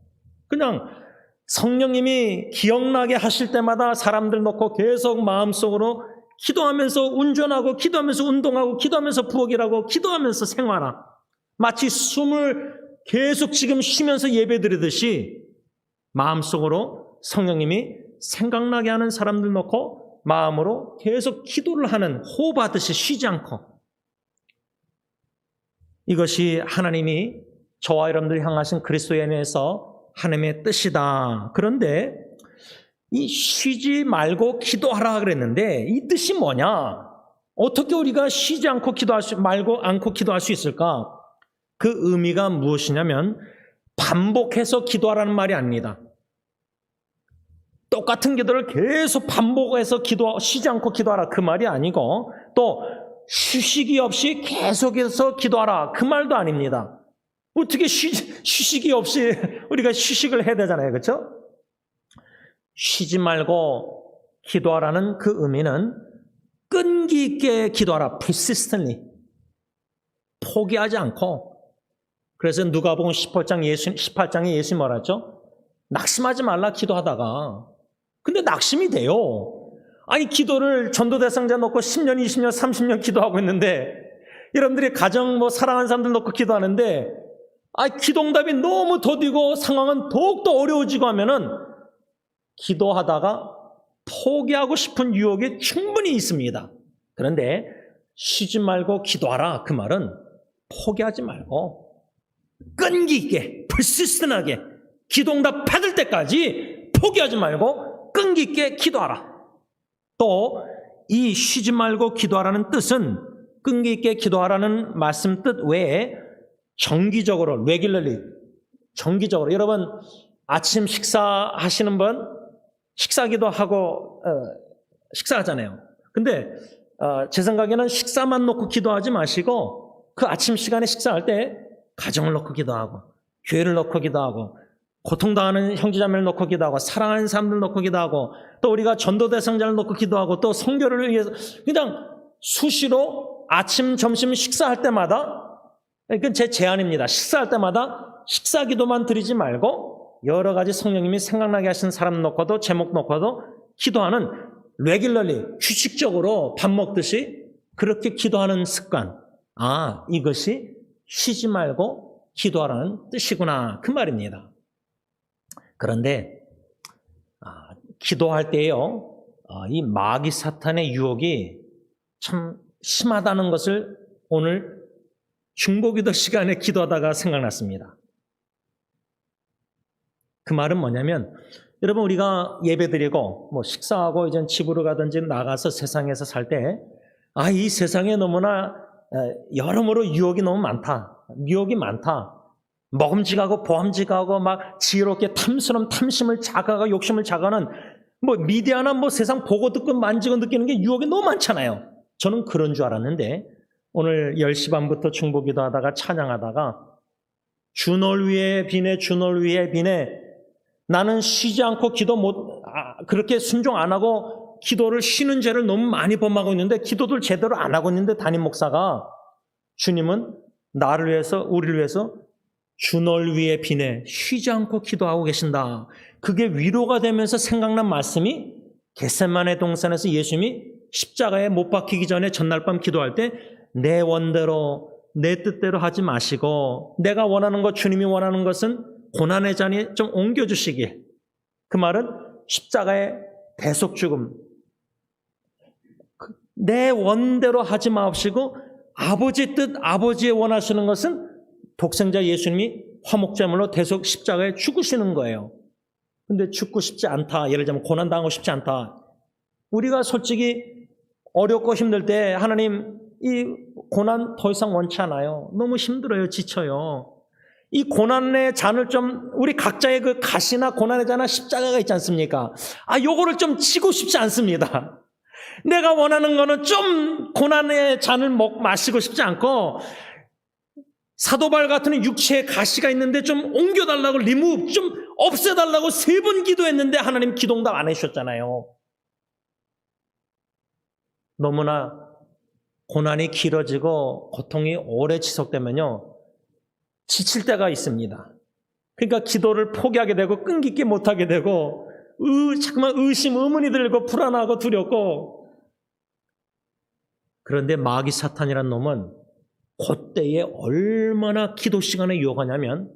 그냥 성령님이 기억나게 하실 때마다 사람들 놓고 계속 마음속으로 기도하면서 운전하고 기도하면서 운동하고 기도하면서 부엌일하고 기도하면서 생활하 마치 숨을 계속 지금 쉬면서 예배 드리듯이 마음속으로 성령님이 생각나게 하는 사람들 놓고 마음으로 계속 기도를 하는 호흡하듯이 쉬지 않고 이것이 하나님이 저와 여러분들을 향하신 그리스도에 대해서 하나님의 뜻이다. 그런데 이 쉬지 말고 기도하라 그랬는데 이 뜻이 뭐냐? 어떻게 우리가 쉬지 않고 않고 기도할 수 있을까? 그 의미가 무엇이냐면 반복해서 기도하라는 말이 아닙니다. 똑같은 기도를 계속 반복해서 쉬지 않고 기도하라 그 말이 아니고 또 휴식이 없이 계속해서 기도하라 그 말도 아닙니다. 어떻게 휴식이 없이 우리가 휴식을 해야 되잖아요. 그렇죠? 쉬지 말고 기도하라는 그 의미는 끈기 있게 기도하라. persistently. 포기하지 않고. 그래서 누가복음 18장에 예수님 뭐라 했죠? 낙심하지 말라 기도하다가. 근데 낙심이 돼요. 아니 기도를 전도 대상자 놓고 10년, 20년, 30년 기도하고 있는데 여러분들이 가정 사랑하는 사람들 놓고 기도하는데 기도응답이 너무 더디고 상황은 더욱더 어려워지고 하면은 기도하다가 포기하고 싶은 유혹이 충분히 있습니다. 그런데 쉬지 말고 기도하라 그 말은 포기하지 말고 끈기 있게 persistent하게 기도응답 받을 때까지 포기하지 말고 끈기 있게 기도하라. 또 이 쉬지 말고 기도하라는 뜻은 끈기 있게 기도하라는 말씀 뜻 외에 정기적으로 regularly 정기적으로 여러분 아침 식사하시는 분 식사기도 하고 식사하잖아요. 근데 제 생각에는 식사만 놓고 기도하지 마시고 그 아침 시간에 식사할 때 가정을 놓고 기도하고 교회를 놓고 기도하고 고통당하는 형제자매를 놓고 기도하고 사랑하는 사람들 놓고 기도하고 또 우리가 전도 대상자를 놓고 기도하고 또 선교를 위해서 그냥 수시로 아침 점심 식사할 때마다 이건 제 제안입니다. 식사할 때마다 식사 기도만 드리지 말고 여러 가지 성령님이 생각나게 하신 사람 놓고도 제목 놓고도 기도하는 레귤러리, 규칙적으로 밥 먹듯이 그렇게 기도하는 습관. 아, 이것이 쉬지 말고 기도하라는 뜻이구나. 그 말입니다. 그런데 기도할 때요, 이 마귀 사탄의 유혹이 참 심하다는 것을 오늘 중보기도 시간에 기도하다가 생각났습니다. 그 말은 뭐냐면, 여러분 우리가 예배드리고 뭐 식사하고 이제 집으로 가든지 나가서 세상에서 살 때, 이 세상에 너무나 여러모로 유혹이 너무 많다. 유혹이 많다. 먹음직하고 보암직하고 막 지혜롭게 탐스러움, 탐심을 자가고 욕심을 자가는 뭐 미디어나 뭐 세상 보고 듣고 만지고 느끼는 게 유혹이 너무 많잖아요. 저는 그런 줄 알았는데 오늘 10시 반부터 중보기도 하다가 찬양하다가 주 널 위해 비네, 주 널 위해 비네. 나는 쉬지 않고 그렇게 순종 안 하고 기도를 쉬는 죄를 너무 많이 범하고 있는데 기도를 제대로 안 하고 있는데 담임 목사가 주님은 나를 위해서 우리를 위해서 주 널 위해 비네 쉬지 않고 기도하고 계신다. 그게 위로가 되면서 생각난 말씀이 겟세마네 동산에서 예수님이 십자가에 못 박히기 전에 전날 밤 기도할 때 내 원대로 내 뜻대로 하지 마시고 내가 원하는 것 주님이 원하는 것은 고난의 잔이 좀 옮겨주시길. 그 말은 십자가의 대속 죽음. 내 원대로 하지 마옵시고 아버지 뜻, 아버지의 원하시는 것은 독생자 예수님이 화목제물로 대속 십자가에 죽으시는 거예요. 근데 죽고 싶지 않다. 예를 들면 고난당하고 싶지 않다. 우리가 솔직히 어렵고 힘들 때 하나님 이 고난 더 이상 원치 않아요. 너무 힘들어요. 지쳐요. 이 고난의 잔을 좀 우리 각자의 그 가시나 고난의 잔이나 십자가가 있지 않습니까? 요거를 좀 치고 싶지 않습니다. 내가 원하는 거는 좀 고난의 잔을 마시고 싶지 않고 사도발 같은 육체에 가시가 있는데 좀 옮겨달라고 리무브 좀 없애달라고 3번 기도했는데 하나님 기도응답 안 해주셨잖아요. 너무나 고난이 길어지고 고통이 오래 지속되면요 지칠 때가 있습니다. 그러니까 기도를 포기하게 되고 끈기있게 못하게 되고 자꾸만 의심, 의문이 들고 불안하고 두렵고. 그런데 마귀 사탄이란 놈은 그때에 얼마나 기도 시간에 유혹하냐면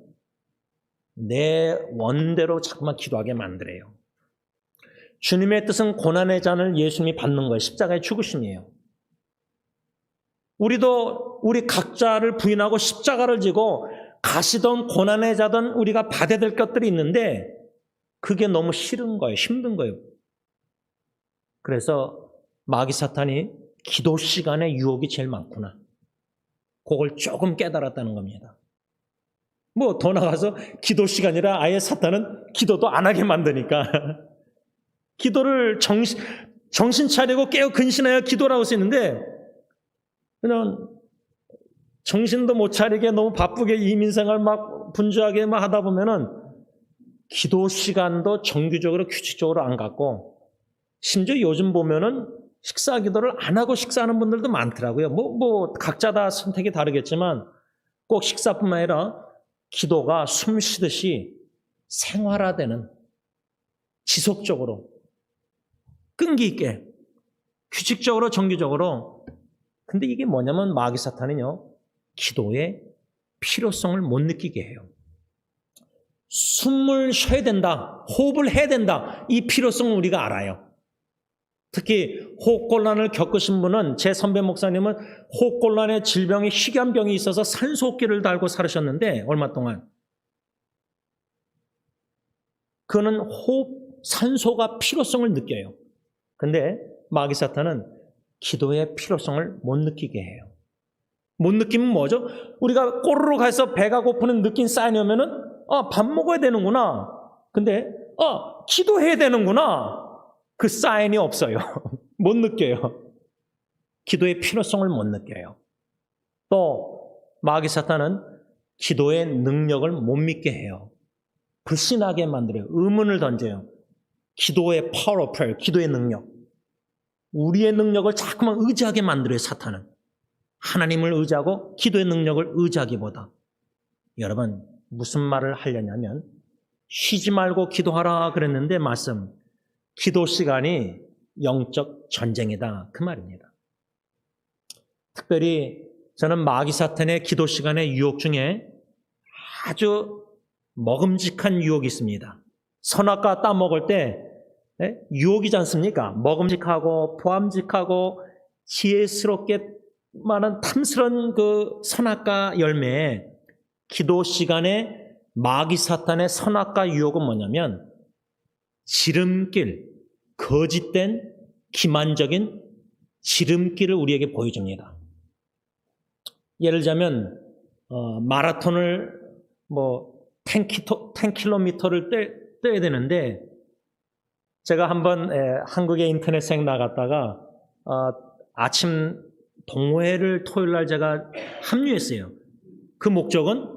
내 원대로 자꾸만 기도하게 만들어요. 주님의 뜻은 고난의 잔을 예수님이 받는 거예요. 십자가의 죽으심이에요. 우리도 우리 각자를 부인하고 십자가를 지고 가시던 고난의 자든 우리가 받아야 될 것들이 있는데 그게 너무 싫은 거예요. 힘든 거예요. 그래서 마귀 사탄이 기도 시간에 유혹이 제일 많구나. 그걸 조금 깨달았다는 겁니다. 뭐 더 나가서 기도 시간이라 아예 사탄은 기도도 안 하게 만드니까 기도를 정신 차리고 깨어 근신하여 기도라고 쓰는데 그냥 정신도 못 차리게 너무 바쁘게 이민생활 막 분주하게 막 하다 보면은 기도 시간도 정규적으로 규칙적으로 안 갖고 심지어 요즘 보면은 식사 기도를 안 하고 식사하는 분들도 많더라고요. 뭐 각자 다 선택이 다르겠지만 꼭 식사뿐만 아니라 기도가 숨 쉬듯이 생활화되는 지속적으로 끈기 있게 규칙적으로 정기적으로. 근데 이게 뭐냐면 마귀 사탄은요 기도의 필요성을 못 느끼게 해요. 숨을 쉬어야 된다, 호흡을 해야 된다, 이 필요성을 우리가 알아요. 특히 호흡곤란을 겪으신 분은, 제 선배 목사님은 호흡곤란의 질병이 희귀한병이 있어서 산소호흡기를 달고 살으셨는데 얼마 동안 그는 산소가 필요성을 느껴요. 근데 마귀 사탄은 기도의 필요성을 못 느끼게 해요. 못 느끼면 뭐죠? 우리가 꼬르륵 해서 배가 고프는 느낌 쌓이려면은 밥 먹어야 되는구나. 근데 기도해야 되는구나. 그 사인이 없어요. 못 느껴요. 기도의 필요성을 못 느껴요. 또 마귀 사탄은 기도의 능력을 못 믿게 해요. 불신하게 만들어요. 의문을 던져요. 기도의 power of prayer, 기도의 능력. 우리의 능력을 자꾸만 의지하게 만들어요. 사탄은. 하나님을 의지하고 기도의 능력을 의지하기보다. 여러분 무슨 말을 하려냐면 쉬지 말고 기도하라 그랬는데 말씀. 기도 시간이 영적 전쟁이다 그 말입니다. 특별히 저는 마귀 사탄의 기도 시간의 유혹 중에 아주 먹음직한 유혹이 있습니다. 선악과 따먹을 때 유혹이지 않습니까? 먹음직하고 보암직하고 지혜스럽게만한 탐스러운 그 선악과 열매에 기도 시간에 마귀 사탄의 선악과 유혹은 뭐냐면 지름길, 거짓된 기만적인 지름길을 우리에게 보여줍니다. 예를 들자면 마라톤을 10km를 뛰어야 되는데 제가 한번 한국의 인터넷에 나갔다가 아침 동호회를 토요일 날 제가 합류했어요. 그 목적은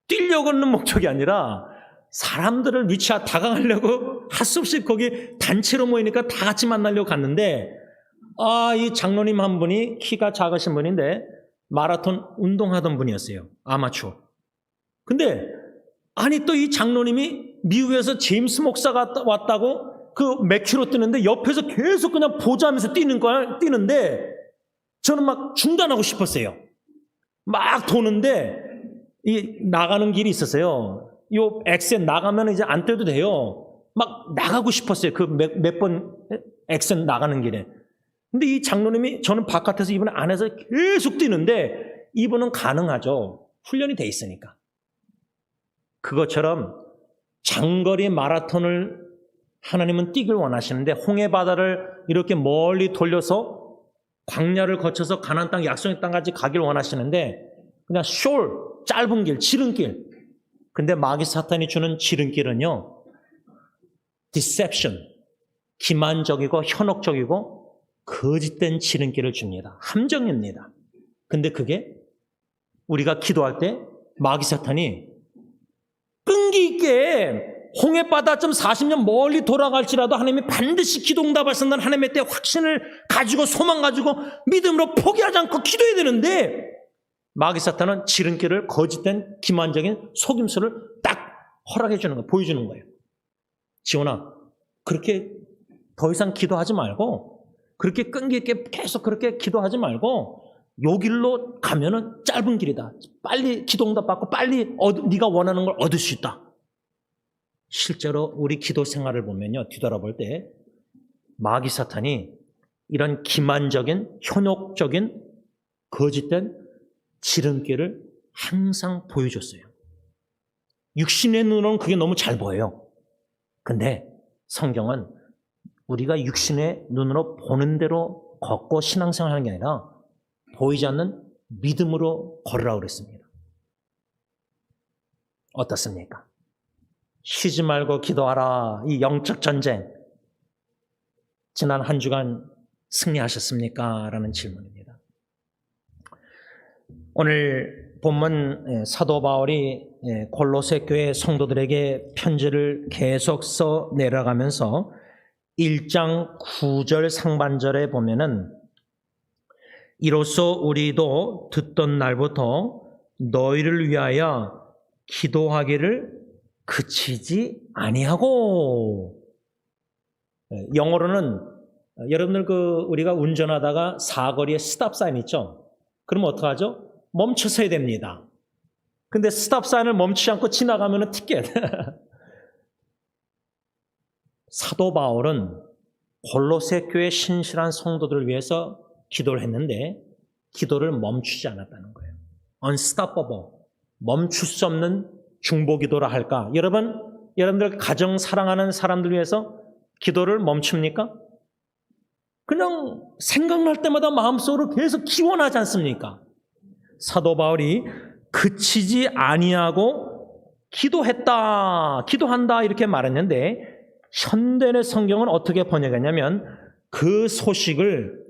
뛰려고 하는 목적이 아니라 사람들을 다가가려고 할 수 없이 거기 단체로 모이니까 다 같이 만나려고 갔는데 이 장로님 한 분이 키가 작으신 분인데 마라톤 운동하던 분이었어요. 아마추어. 근데 아니 또 이 장로님이 미국에서 제임스 목사가 왔다고 그 몇 킬로 뛰는데 옆에서 계속 그냥 보자면서 뛰는데 저는 막 중단하고 싶었어요. 막 도는데 이 나가는 길이 있었어요. 요 엑센 나가면 이제 안 떼도 돼요. 막 나가고 싶었어요. 그 몇 번 엑센 나가는 길에. 근데 이 장로님이 저는 바깥에서 이분은 안에서 계속 뛰는데 이분은 가능하죠. 훈련이 돼 있으니까. 그것처럼 장거리 마라톤을 하나님은 뛰길 원하시는데 홍해 바다를 이렇게 멀리 돌려서 광야를 거쳐서 가나안 땅 약속의 땅까지 가길 원하시는데 그냥 짧은 길, 지름길. 근데 마귀 사탄이 주는 지름길은요, deception, 기만적이고 현혹적이고 거짓된 지름길을 줍니다. 함정입니다. 근데 그게 우리가 기도할 때 마귀 사탄이 끈기 있게 홍해바다쯤 40년 멀리 돌아갈지라도 하나님이 반드시 기도 응답하신다는 하나님의 때 확신을 가지고 소망 가지고 믿음으로 포기하지 않고 기도해야 되는데 마귀 사탄은 지름길을 거짓된 기만적인 속임수를 딱 허락해 주는 거예요. 보여주는 거예요. 지원아, 그렇게 더 이상 기도하지 말고 그렇게 끈기 있게 계속 그렇게 기도하지 말고 요 길로 가면은 짧은 길이다. 빨리 기도 응답 받고 빨리 네가 원하는 걸 얻을 수 있다. 실제로 우리 기도 생활을 보면요, 뒤돌아볼 때 마귀 사탄이 이런 기만적인 현혹적인 거짓된 지름길을 항상 보여줬어요. 육신의 눈으로는 그게 너무 잘 보여요. 근데 성경은 우리가 육신의 눈으로 보는 대로 걷고 신앙생활하는 게 아니라 보이지 않는 믿음으로 걸으라고 그랬습니다. 어떻습니까? 쉬지 말고 기도하라. 이 영적 전쟁. 지난 한 주간 승리하셨습니까? 라는 질문입니다. 오늘 본문 사도 바울이 골로새 교회 성도들에게 편지를 계속 써 내려가면서 1장 9절 상반절에 보면은 이로써 우리도 듣던 날부터 너희를 위하여 기도하기를 그치지 아니하고. 영어로는 여러분들 우리가 운전하다가 사거리에 스탑 사인 있죠? 그럼 어떡하죠? 멈춰 서야 됩니다. 근데 스탑 사인을 멈추지 않고 지나가면 티켓. 사도 바울은 골로새 교회 신실한 성도들을 위해서 기도를 했는데 기도를 멈추지 않았다는 거예요. unstoppable, 멈출 수 없는 중보기도라 할까? 여러분들 가정 사랑하는 사람들 위해서 기도를 멈춥니까? 그냥 생각날 때마다 마음속으로 계속 기원하지 않습니까? 사도 바울이 그치지 아니하고 기도한다 이렇게 말했는데 현대의 성경은 어떻게 번역했냐면 그 소식을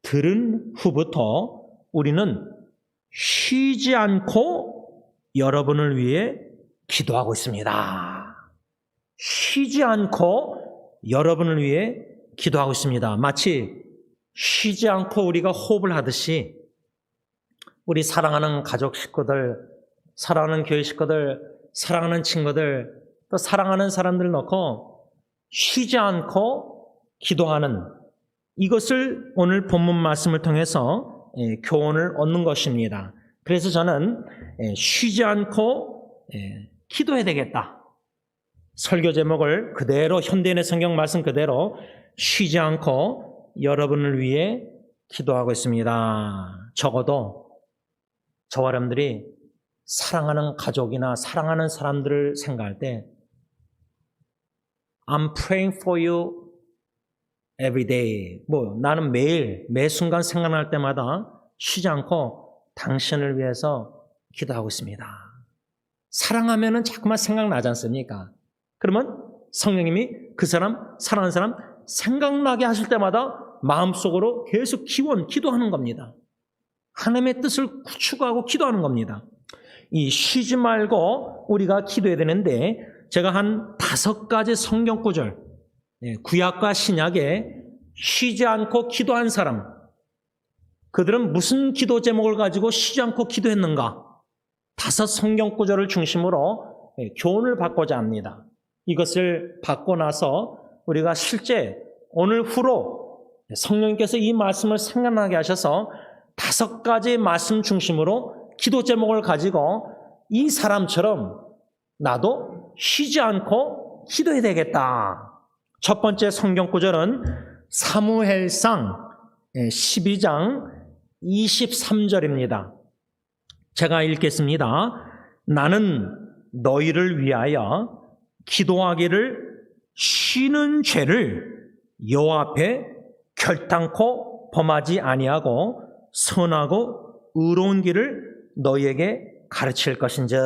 들은 후부터 우리는 쉬지 않고 여러분을 위해 기도하고 있습니다. 쉬지 않고 여러분을 위해 기도하고 있습니다. 마치 쉬지 않고 우리가 호흡을 하듯이 우리 사랑하는 가족 식구들, 사랑하는 교회 식구들, 사랑하는 친구들, 또 사랑하는 사람들 넣고 쉬지 않고 기도하는 이것을 오늘 본문 말씀을 통해서 교훈을 얻는 것입니다. 그래서 저는 쉬지 않고 기도해야 되겠다. 설교 제목을 그대로 현대인의 성경 말씀 그대로 쉬지 않고 여러분을 위해 기도하고 있습니다. 적어도 저와 여러분들이 사랑하는 가족이나 사랑하는 사람들을 생각할 때 I'm praying for you every day. 나는 매일 매 순간 생각날 때마다 쉬지 않고 당신을 위해서 기도하고 있습니다. 사랑하면은 자꾸만 생각나지 않습니까? 그러면 성령님이 그 사람, 사랑하는 사람 생각나게 하실 때마다 마음속으로 계속 기도하는 겁니다. 하나님의 뜻을 추구하고 기도하는 겁니다. 이 쉬지 말고 우리가 기도해야 되는데 제가 한 5가지 성경 구절, 구약과 신약에 쉬지 않고 기도한 사람, 그들은 무슨 기도 제목을 가지고 쉬지 않고 기도했는가? 5 성경 구절을 중심으로 교훈을 받고자 합니다. 이것을 받고 나서 우리가 실제 오늘 후로 성령님께서 이 말씀을 생각나게 하셔서 5가지 말씀 중심으로 기도 제목을 가지고 이 사람처럼 나도 쉬지 않고 기도해야 되겠다. 첫 번째 성경 구절은 사무엘상 12장 23절입니다. 제가 읽겠습니다. 나는 너희를 위하여 기도하기를 쉬는 죄를 여호와 앞에 결단코 범하지 아니하고 선하고 의로운 길을 너희에게 가르칠 것인즉.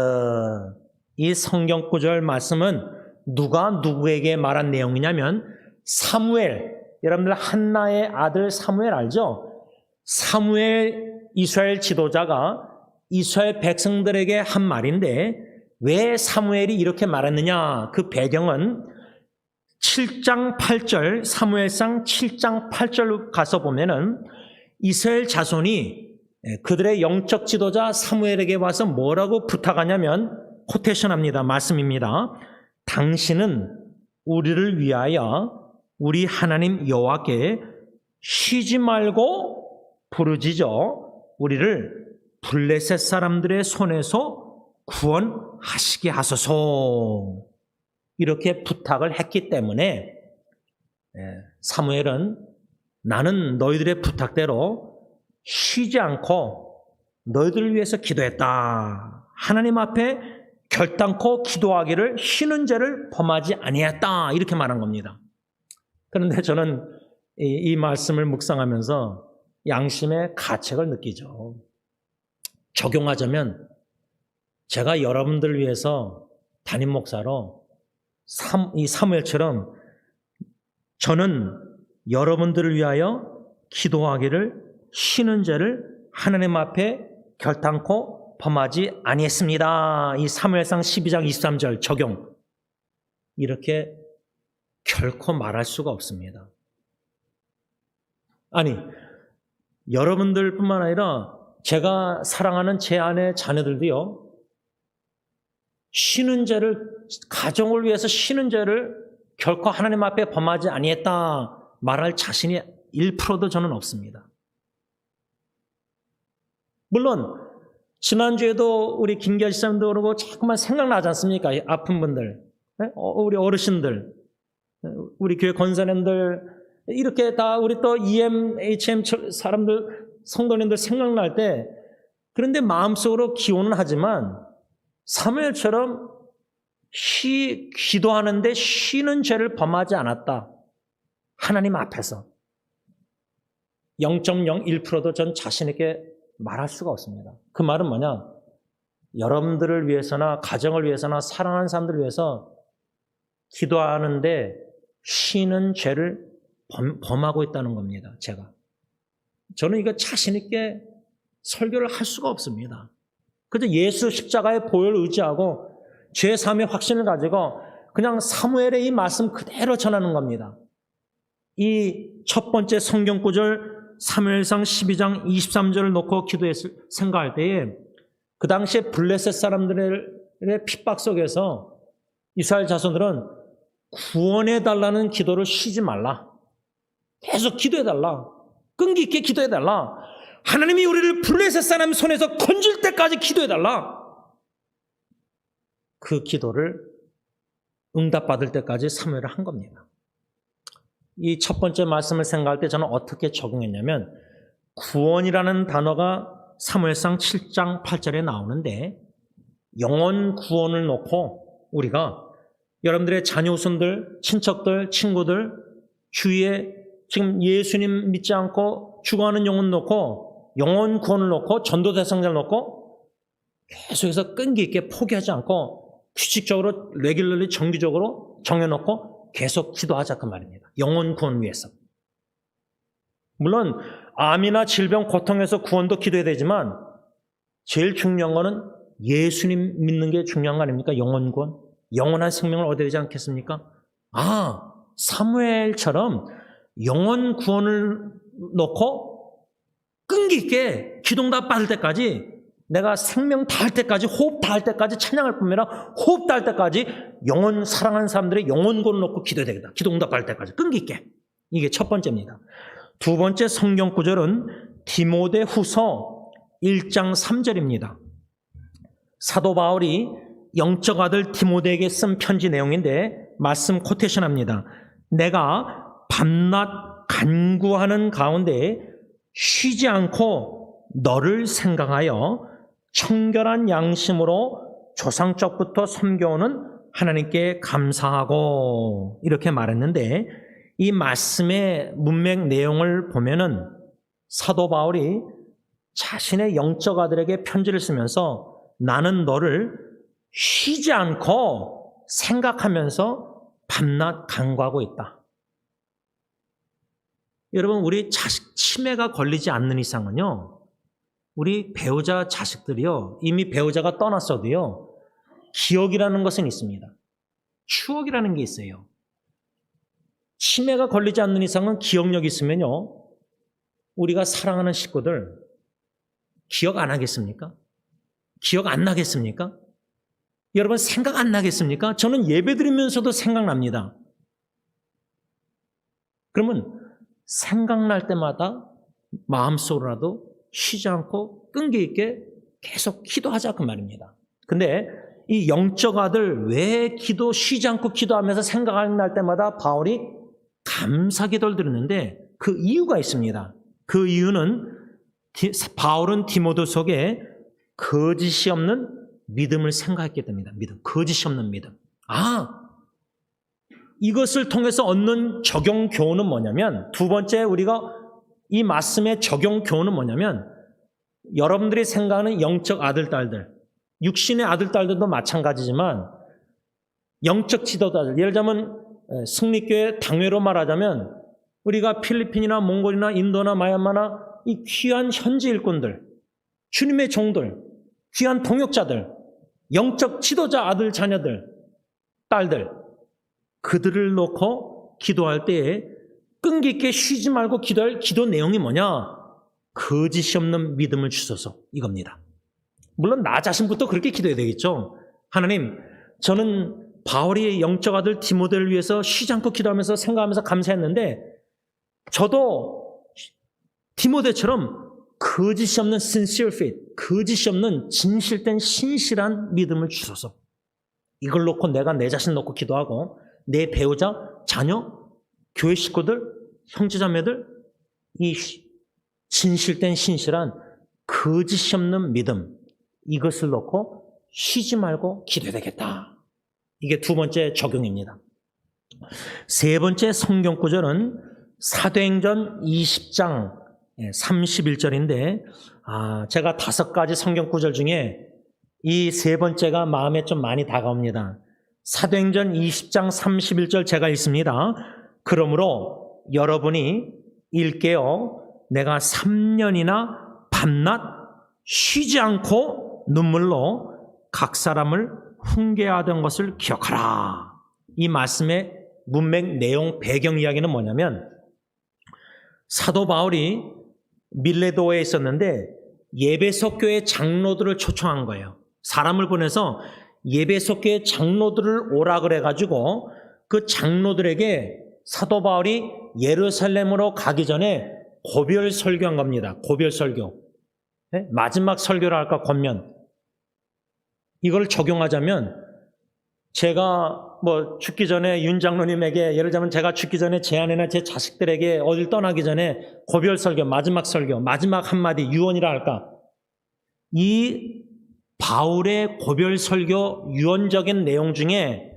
이 성경 구절 말씀은 누가 누구에게 말한 내용이냐면 사무엘, 여러분들 한나의 아들 사무엘 알죠? 사무엘 이스라엘 지도자가 이스라엘 백성들에게 한 말인데 왜 사무엘이 이렇게 말했느냐? 그 배경은 7장 8절, 사무엘상 7장 8절 가서 보면은 이스라엘 자손이 그들의 영적 지도자 사무엘에게 와서 뭐라고 부탁하냐면 코테이션합니다. 말씀입니다. 당신은 우리를 위하여 우리 하나님 여호와께 쉬지 말고 부르짖어 우리를 블레셋 사람들의 손에서 구원하시게 하소서. 이렇게 부탁을 했기 때문에 사무엘은 나는 너희들의 부탁대로 쉬지 않고 너희들을 위해서 기도했다. 하나님 앞에 결단코 기도하기를 쉬는 죄를 범하지 아니했다. 이렇게 말한 겁니다. 그런데 저는 이 말씀을 묵상하면서 양심의 가책을 느끼죠. 적용하자면 제가 여러분들을 위해서 담임 목사로 이 사무엘처럼 저는 여러분들을 위하여 기도하기를 쉬는 죄를 하나님 앞에 결단코 범하지 아니했습니다. 이 사무엘상 12장 23절 적용. 이렇게 결코 말할 수가 없습니다. 아니, 여러분들뿐만 아니라 제가 사랑하는 제 아내 자녀들도요, 쉬는 죄를, 가정을 위해서 쉬는 죄를 결코 하나님 앞에 범하지 아니했다 말할 자신이 1%도 저는 없습니다. 물론 지난주에도 우리 김기아 지사님도 그러고 자꾸만 생각나지 않습니까? 아픈 분들, 우리 어르신들, 우리 교회 권사님들, 이렇게 다 우리 또 EM, HM 사람들, 성도님들 생각날 때, 그런데 마음속으로 기원은 하지만 사무엘처럼 기도하는데 쉬는 죄를 범하지 않았다. 하나님 앞에서 0.01%도 전 자신 있게 말할 수가 없습니다. 그 말은 뭐냐? 여러분들을 위해서나 가정을 위해서나 사랑하는 사람들을 위해서 기도하는데 쉬는 죄를 범하고 있다는 겁니다. 저는 이거 자신 있게 설교를 할 수가 없습니다. 그래서 예수 십자가의 보혈을 의지하고 죄사함의 확신을 가지고 그냥 사무엘의 이 말씀 그대로 전하는 겁니다. 이 첫 번째 성경 구절 사무엘상 12장 23절을 놓고 생각할 때에 그 당시에 블레셋 사람들의 핍박 속에서 이스라엘 자손들은 구원해달라는 기도를 쉬지 말라. 계속 기도해달라. 끈기 있게 기도해달라. 하나님이 우리를 블레셋 사람 손에서 건질 때까지 기도해달라. 그 기도를 응답받을 때까지 사무엘을 한 겁니다. 이 첫 번째 말씀을 생각할 때 저는 어떻게 적용했냐면 구원이라는 단어가 사무엘상 7장 8절에 나오는데 영원 구원을 놓고 우리가 여러분들의 자녀손들, 친척들, 친구들, 주위에 지금 예수님 믿지 않고 죽어가는 영혼 놓고 영원 구원을 놓고 전도 대상자를 놓고 계속해서 끈기 있게 포기하지 않고 규칙적으로 레귤러리 정기적으로 정해놓고 계속 기도하자 그 말입니다. 영원 구원 위해서. 물론 암이나 질병, 고통에서 구원도 기도해야 되지만 제일 중요한 거는 예수님 믿는 게 중요한 거 아닙니까? 영원 구원. 영원한 생명을 얻어야 되지 않겠습니까? 사무엘처럼 영원 구원을 놓고 끈기 있게 기도응답 받을 때까지 내가 생명 다할 때까지 호흡 다할 때까지 찬양할 뿐만 아니라 호흡 다할 때까지 영원 사랑하는 사람들의 영원 구원을 놓고 기도해야 되겠다. 기도응답 받을 때까지 끈기 있게. 이게 첫 번째입니다. 두 번째 성경 구절은 디모데후서 1장 3절입니다. 사도 바울이 영적 아들 디모데에게 쓴 편지 내용인데 말씀 코테이션합니다. 내가 밤낮 간구하는 가운데 쉬지 않고 너를 생각하여 청결한 양심으로 조상적부터 섬겨오는 하나님께 감사하고 이렇게 말했는데 이 말씀의 문맥 내용을 보면은 사도 바울이 자신의 영적 아들에게 편지를 쓰면서 나는 너를 쉬지 않고 생각하면서 밤낮 간구하고 있다. 여러분, 우리 자식 치매가 걸리지 않는 이상은요, 우리 배우자 자식들이요, 이미 배우자가 떠났어도요, 기억이라는 것은 있습니다. 추억이라는 게 있어요. 치매가 걸리지 않는 이상은 기억력이 있으면요, 우리가 사랑하는 식구들 기억 안 하겠습니까? 기억 안 나겠습니까? 여러분 생각 안 나겠습니까? 저는 예배 드리면서도 생각납니다. 그러면 생각날 때마다 마음속으로라도 쉬지 않고 끈기 있게 계속 기도하자 그 말입니다. 근데 이 영적 아들 왜 쉬지 않고 기도하면서 생각날 때마다 바울이 감사 기도를 드리는데 그 이유가 있습니다. 그 이유는 바울은 디모데 속에 거짓이 없는 믿음을 생각했기 때문입니다. 믿음, 거짓이 없는 믿음. 이것을 통해서 얻는 적용 교훈은 뭐냐면, 두 번째 우리가 이 말씀의 적용 교훈은 뭐냐면, 여러분들이 생각하는 영적 아들, 딸들, 육신의 아들, 딸들도 마찬가지지만 영적 지도자들, 예를 들자면 승리교회 당회로 말하자면 우리가 필리핀이나 몽골이나 인도나 마얀마나 이 귀한 현지 일꾼들, 주님의 종들, 귀한 동역자들, 영적 지도자 아들, 자녀들, 딸들, 그들을 놓고 기도할 때에 끈기 있게 쉬지 말고 기도할 기도 내용이 뭐냐? 거짓이 없는 믿음을 주소서, 이겁니다. 물론 나 자신부터 그렇게 기도해야 되겠죠. 하나님, 저는 바울이 영적 아들 디모데를 위해서 쉬지 않고 기도하면서 생각하면서 감사했는데 저도 디모데처럼 거짓이 없는 sincere faith, 거짓이 없는 진실된 신실한 믿음을 주소서. 이걸 놓고 내가 내 자신 놓고 기도하고 내 배우자, 자녀, 교회 식구들, 형제자매들 이 진실된 신실한 거짓이 없는 믿음, 이것을 놓고 쉬지 말고 기도해야 되겠다. 이게 두 번째 적용입니다. 세 번째 성경 구절은 사도행전 20장 31절인데 제가 5가지 성경 구절 중에 이 세 번째가 마음에 좀 많이 다가옵니다. 사도행전 20장 31절 제가 읽습니다. 그러므로 여러분이 읽게요. 내가 3년이나 밤낮 쉬지 않고 눈물로 각 사람을 훈계하던 것을 기억하라. 이 말씀의 문맥 내용 배경 이야기는 뭐냐면 사도 바울이 밀레도에 있었는데 예배소 교회 장로들을 초청한 거예요. 사람을 보내서 예배소 교회 장로들을 오라 그래가지고 그 장로들에게 사도 바울이 예루살렘으로 가기 전에 고별 설교한 겁니다. 고별 설교. 네? 마지막 설교를 할까 권면. 이걸 적용하자면 제가 뭐 죽기 전에 윤 장로님에게 예를 들자면 제가 죽기 전에 제 아내나 제 자식들에게 어딜 떠나기 전에 고별 설교, 마지막 설교, 마지막 한마디 유언이라 할까. 이 바울의 고별 설교 유언적인 내용 중에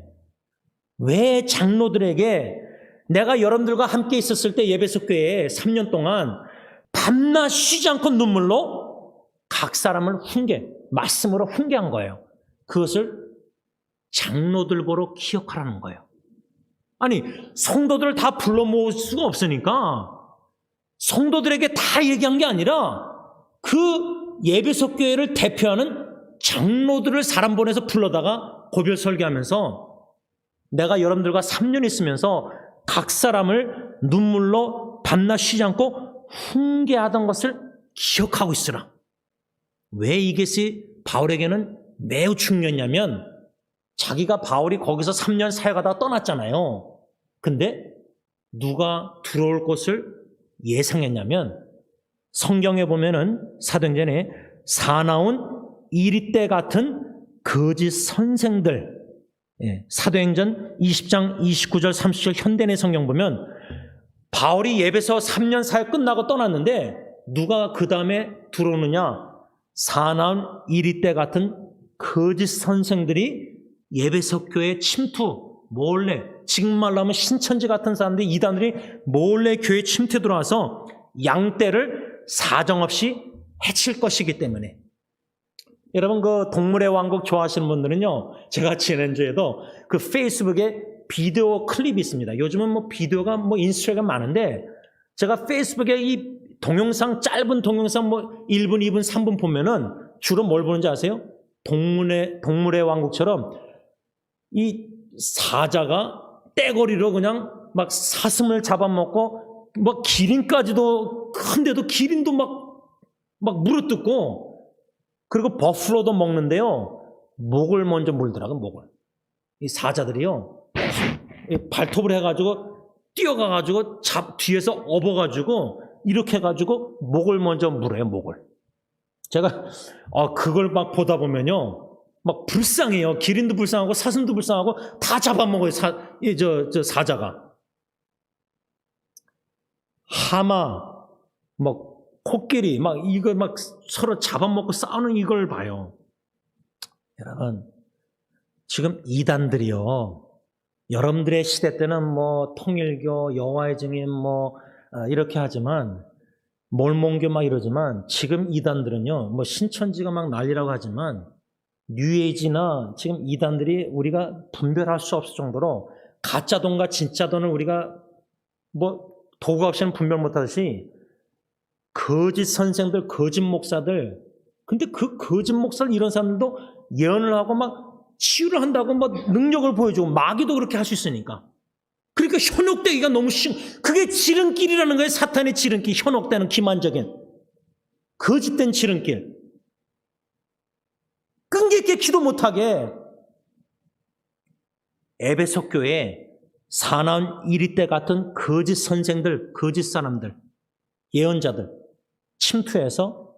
왜 장로들에게 내가 여러분들과 함께 있었을 때 예배소 교회에 3년 동안 밤낮 쉬지 않고 눈물로 각 사람을 말씀으로 훈계한 거예요. 그것을 장로들 보러 기억하라는 거예요. 아니, 성도들을 다 불러 모을 수가 없으니까 성도들에게 다 얘기한 게 아니라 그 예배소 교회를 대표하는 장로들을 사람 보내서 불러다가 고별 설교하면서 내가 여러분들과 3년 있으면서 각 사람을 눈물로 밤낮 쉬지 않고 훈계하던 것을 기억하고 있으라. 왜 이것이 바울에게는 매우 중요했냐면 자기가 바울이 거기서 3년 사역하다가 떠났잖아요. 근데 누가 들어올 것을 예상했냐면 성경에 보면은 사도행전에 사나운 이리떼 같은 거짓 선생들, 사도행전 20장 29절 30절 현대내 성경 보면 바울이 예배소 3년 사역 끝나고 떠났는데 누가 그 다음에 들어오느냐? 사나운 이리떼 같은 거짓 선생들이 예배소 교회 침투, 몰래, 지금 말로 하면 신천지 같은 사람들이 이단들이 몰래 교회 침투 들어와서 양떼를 사정없이 해칠 것이기 때문에. 여러분 그 동물의 왕국 좋아하시는 분들은요, 제가 지난주에도 그 페이스북에 비디오 클립이 있습니다. 요즘은 뭐 비디오가 뭐 인스타가 많은데 제가 페이스북에 이 동영상, 짧은 동영상 뭐 1분, 2분, 3분 보면은 주로 뭘 보는지 아세요? 동물의 왕국처럼 이 사자가 떼거리로 그냥 막 사슴을 잡아먹고 막 기린까지도 큰데도 기린도 막 물어뜯고 그리고 버플로도 먹는데요. 목을 먼저 물더라고요. 목을. 이 사자들이요. 발톱을 해가지고 뛰어가가지고 뒤에서 업어가지고 이렇게 해가지고 목을 먼저 물어요. 목을. 제가 그걸 막 보다 보면요. 막 불쌍해요. 기린도 불쌍하고 사슴도 불쌍하고 다 잡아먹어요. 사자가. 하마, 코끼리, 이걸 서로 잡아먹고 싸우는 이걸 봐요. 여러분, 지금 이단들이요. 여러분들의 시대 때는 통일교, 여호와의 증인 이렇게 하지만 몰몬교 이러지만 지금 이단들은요. 신천지가 난리라고 하지만 뉴에이지나 지금 이단들이 우리가 분별할 수 없을 정도로 가짜 돈과 진짜 돈을 우리가 도구 없이는 분별 못하듯이 거짓 선생들, 거짓 목사들, 근데 그 거짓 목사들 이런 사람들도 예언을 하고 치유를 한다고 능력을 보여주고 마귀도 그렇게 할 수 있으니까. 그러니까 현혹되기가 너무 쉬운, 그게 지름길이라는 거예요. 사탄의 지름길, 현혹되는 기만적인 거짓된 지름길. 끈기 있게 기도 못하게. 에베소 교회에 사나운 이리떼 같은 거짓 선생들, 거짓 사람들, 예언자들 침투해서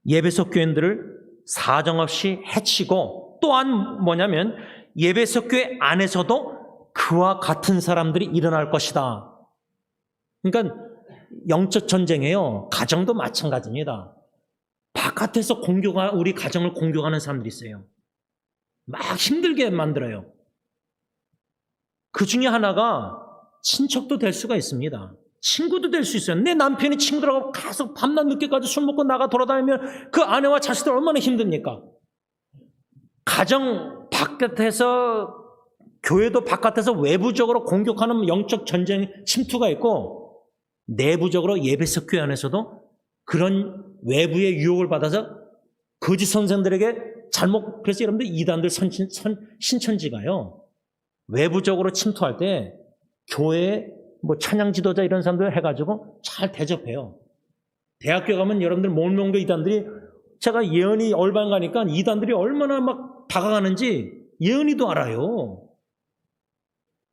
예배소 교인들을 사정없이 해치고, 또한 뭐냐면 예배소 교회 안에서도 그와 같은 사람들이 일어날 것이다. 그러니까 영적 전쟁에요. 가정도 마찬가지입니다. 바깥에서 우리 가정을 공격하는 사람들이 있어요. 막 힘들게 만들어요. 그 중에 하나가 친척도 될 수가 있습니다. 친구도 될 수 있어요. 내 남편이 친구들하고 계속 밤낮 늦게까지 술 먹고 나가 돌아다니면 그 아내와 자식들 얼마나 힘듭니까? 가정 바깥에서, 교회도 바깥에서 외부적으로 공격하는 영적 전쟁 침투가 있고, 내부적으로 예배소 교회 안에서도 그런 외부의 유혹을 받아서 거짓 선생들에게 그래서 여러분들 이단들 신천지가요, 외부적으로 침투할 때 교회에 찬양 지도자 이런 사람들 해가지고 잘 대접해요. 대학교 가면 여러분들 몰몬교 이단들이, 제가 예언이 얼방 가니까 이단들이 얼마나 다가가는지 예언이도 알아요.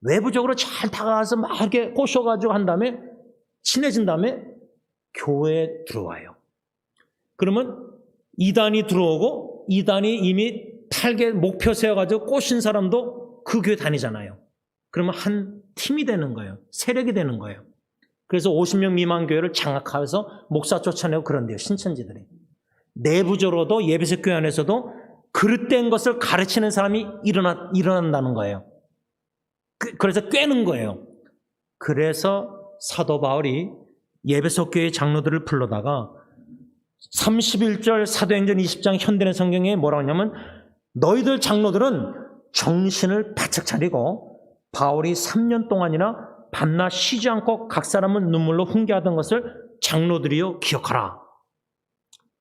외부적으로 잘 다가가서 막 이렇게 꼬셔가지고 한 다음에 친해진 다음에 교회에 들어와요. 그러면 이단이 들어오고 이단이 이미 타겟 목표 세워가지고 꼬신 사람도 그 교회 다니잖아요. 그러면 한 팀이 되는 거예요. 세력이 되는 거예요. 그래서 50명 미만 교회를 장악해서 목사 쫓아내고 그런데요. 신천지들이. 내부적으로도 예배석 교회 안에서도 그릇된 것을 가르치는 사람이 일어난다는 거예요. 그래서 꿰는 거예요. 그래서 사도 바울이 예배석 교회 장로들을 불러다가 31절 사도행전 20장 현대의 성경에 뭐라고 하냐면 너희들 장로들은 정신을 바짝 차리고 바울이 3년 동안이나 밤낮 쉬지 않고 각 사람은 눈물로 훈계하던 것을 장로들이요 기억하라.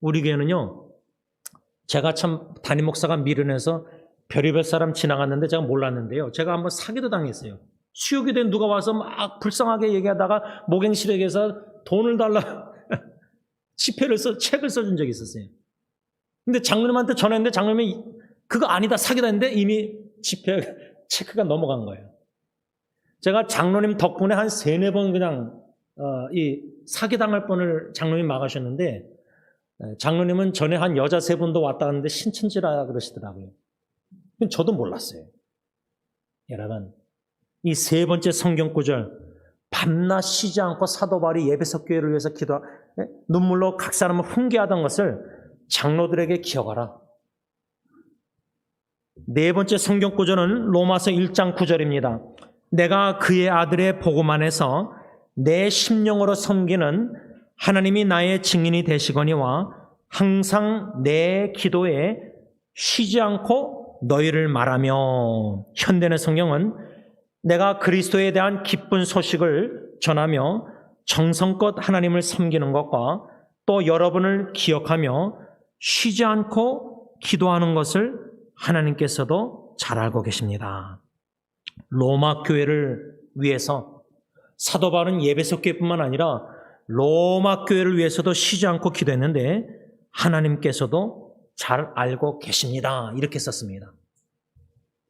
우리 교회는요, 제가 참 담임 목사가 미련해서 별의별 사람 지나갔는데 제가 몰랐는데요. 제가 한번 사기도 당했어요. 수요기도에 누가 와서 막 불쌍하게 얘기하다가 목행실에게서 돈을 달라 책을 써준 적이 있었어요. 근데 장로님한테 전화했는데 장로님이 그거 아니다 사기다 했는데 이미 체크가 넘어간 거예요. 제가 장로님 덕분에 한 3-4번 그냥 이 사기당할 뻔을 장로님 막으셨는데 장로님은 전에 한 여자 3분도 왔다 갔는데 신천지라 그러시더라고요. 저도 몰랐어요. 여러분, 이 3번째 성경 구절, 밤낮 쉬지 않고 사도 바울이 예배석 교회를 위해서 눈물로 각 사람을 훈계하던 것을 장로들에게 기억하라. 4번째 성경 구절은 로마서 1장 9절입니다. 내가 그의 아들의 복음 안에서 내 심령으로 섬기는 하나님이 나의 증인이 되시거니와 항상 내 기도에 쉬지 않고 너희를 말하며. 현대의 성경은 내가 그리스도에 대한 기쁜 소식을 전하며 정성껏 하나님을 섬기는 것과 또 여러분을 기억하며 쉬지 않고 기도하는 것을 하나님께서도 잘 알고 계십니다. 로마 교회를 위해서 사도 바울은 예배석 교회뿐만 아니라 로마 교회를 위해서도 쉬지 않고 기도했는데 하나님께서도 잘 알고 계십니다. 이렇게 썼습니다.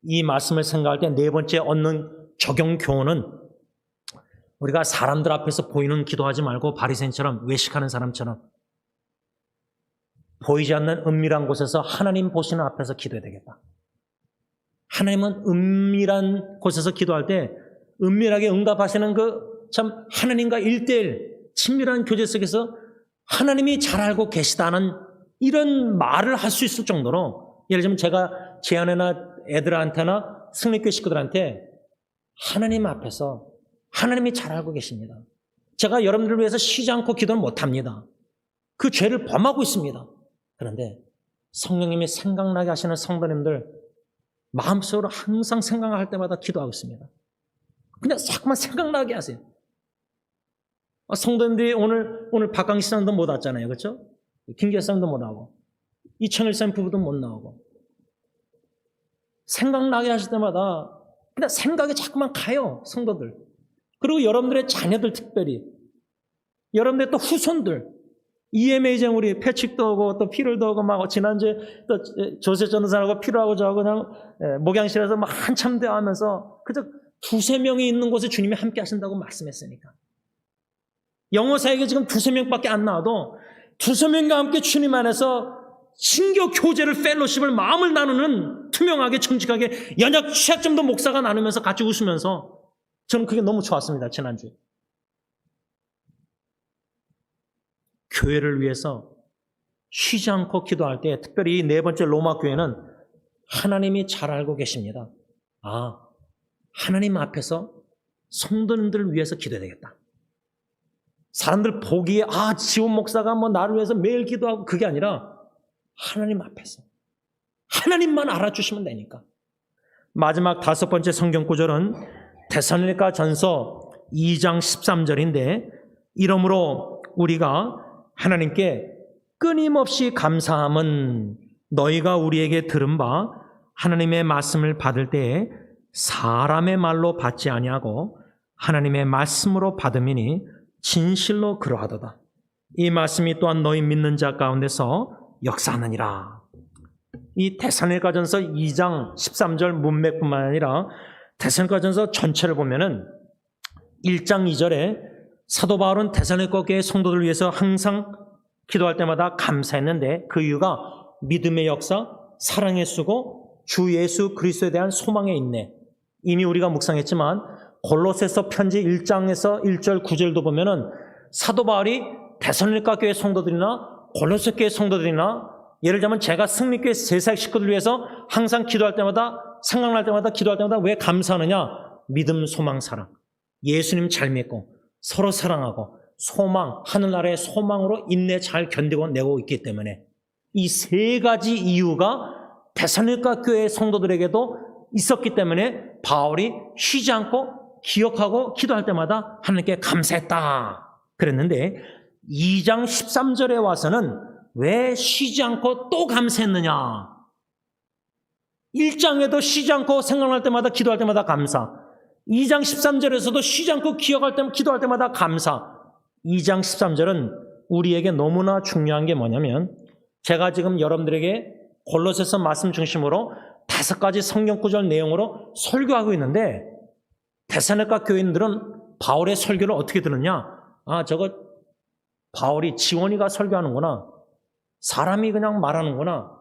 이 말씀을 생각할 때 4번째 얻는 적용 교훈은 우리가 사람들 앞에서 보이는 기도하지 말고 바리새인처럼 외식하는 사람처럼 보이지 않는 은밀한 곳에서 하나님 보시는 앞에서 기도해야 되겠다. 하나님은 은밀한 곳에서 기도할 때 은밀하게 응답하시는 참 하나님과 1:1 친밀한 교제 속에서 하나님이 잘 알고 계시다는 이런 말을 할 수 있을 정도로, 예를 들면 제가 제 아내나 애들한테나 승리교회 식구들한테 하나님 앞에서 하나님이 잘 알고 계십니다. 제가 여러분들을 위해서 쉬지 않고 기도는 못합니다. 그 죄를 범하고 있습니다. 그런데 성령님이 생각나게 하시는 성도님들 마음속으로 항상 생각할 때마다 기도하고 있습니다. 그냥 자꾸만 생각나게 하세요. 성도님들이 오늘 박강시 사람도 못 왔잖아요. 그렇죠? 김기현 사람도 못 나오고 이청일 사람 부부도 못 나오고 생각나게 하실 때마다 그냥 생각이 자꾸만 가요. 성도들. 그리고 여러분들의 자녀들 특별히 여러분들의 또 후손들 EMA장 우리 패칙도 오고 또 피를도 오고 막 지난주에 또 조세 전도사하고 피로하고 저하고 그냥 목양실에서 막 한참 대화하면서 그저 2-3명이 있는 곳에 주님이 함께 하신다고 말씀했으니까. 영어사역에 지금 2-3명밖에 안 나와도 2-3명과 함께 주님 안에서 신교 교제를 펠로십을 마음을 나누는 투명하게 정직하게 연약 취약점도 목사가 나누면서 같이 웃으면서 저는 그게 너무 좋았습니다. 지난주에. 교회를 위해서 쉬지 않고 기도할 때 특별히 이 4번째 로마 교회는 하나님이 잘 알고 계십니다. 하나님 앞에서 성도님들을 위해서 기도해야 되겠다. 사람들 보기에 지원 목사가 나를 위해서 매일 기도하고 그게 아니라 하나님 앞에서 하나님만 알아주시면 되니까. 마지막 5번째 성경 구절은 데살로니가 전서 2장 13절인데 이러므로 우리가 하나님께 끊임없이 감사함은 너희가 우리에게 들은 바 하나님의 말씀을 받을 때에 사람의 말로 받지 아니하고 하나님의 말씀으로 받음이니 진실로 그러하도다. 이 말씀이 또한 너희 믿는 자 가운데서 역사하느니라. 이 데살로니가전서 2장 13절 문맥뿐만 아니라 데살로니가전서 전체를 보면은 1장 2절에 사도 바울은 데살로니가 교회 성도들을 위해서 항상 기도할 때마다 감사했는데 그 이유가 믿음의 역사, 사랑의 수고, 주 예수 그리스도에 대한 소망의 인내. 이미 우리가 묵상했지만 골로새서 편지 1장에서 1절 9절도 보면은 사도 바울이 데살로니가 교회 성도들이나 골로새 교회 성도들이나 예를 들자면 제가 승리교회 세상 식구들 위해서 항상 기도할 때마다 생각날 때마다 기도할 때마다 왜 감사하느냐? 믿음, 소망, 사랑. 예수님 잘 믿고 서로 사랑하고 소망, 하늘나라의 소망으로 인내 잘 견디고 내고 있기 때문에 이 세 가지 이유가 데살로니가 교회 성도들에게도 있었기 때문에 바울이 쉬지 않고 기억하고 기도할 때마다 하나님께 감사했다 그랬는데 2장 13절에 와서는 왜 쉬지 않고 또 감사했느냐? 1장에도 쉬지 않고 생각날 때마다 기도할 때마다 감사. 2장 13절에서도 쉬지 않고 기억할 때 기도할 때마다 감사. 2장 13절은 우리에게 너무나 중요한 게 뭐냐면 제가 지금 여러분들에게 골로새서 말씀 중심으로 5가지 성경 구절 내용으로 설교하고 있는데 데살로니가 교인들은 바울의 설교를 어떻게 들었냐? 아, 저거 바울이 지원이가 설교하는구나. 사람이 그냥 말하는구나.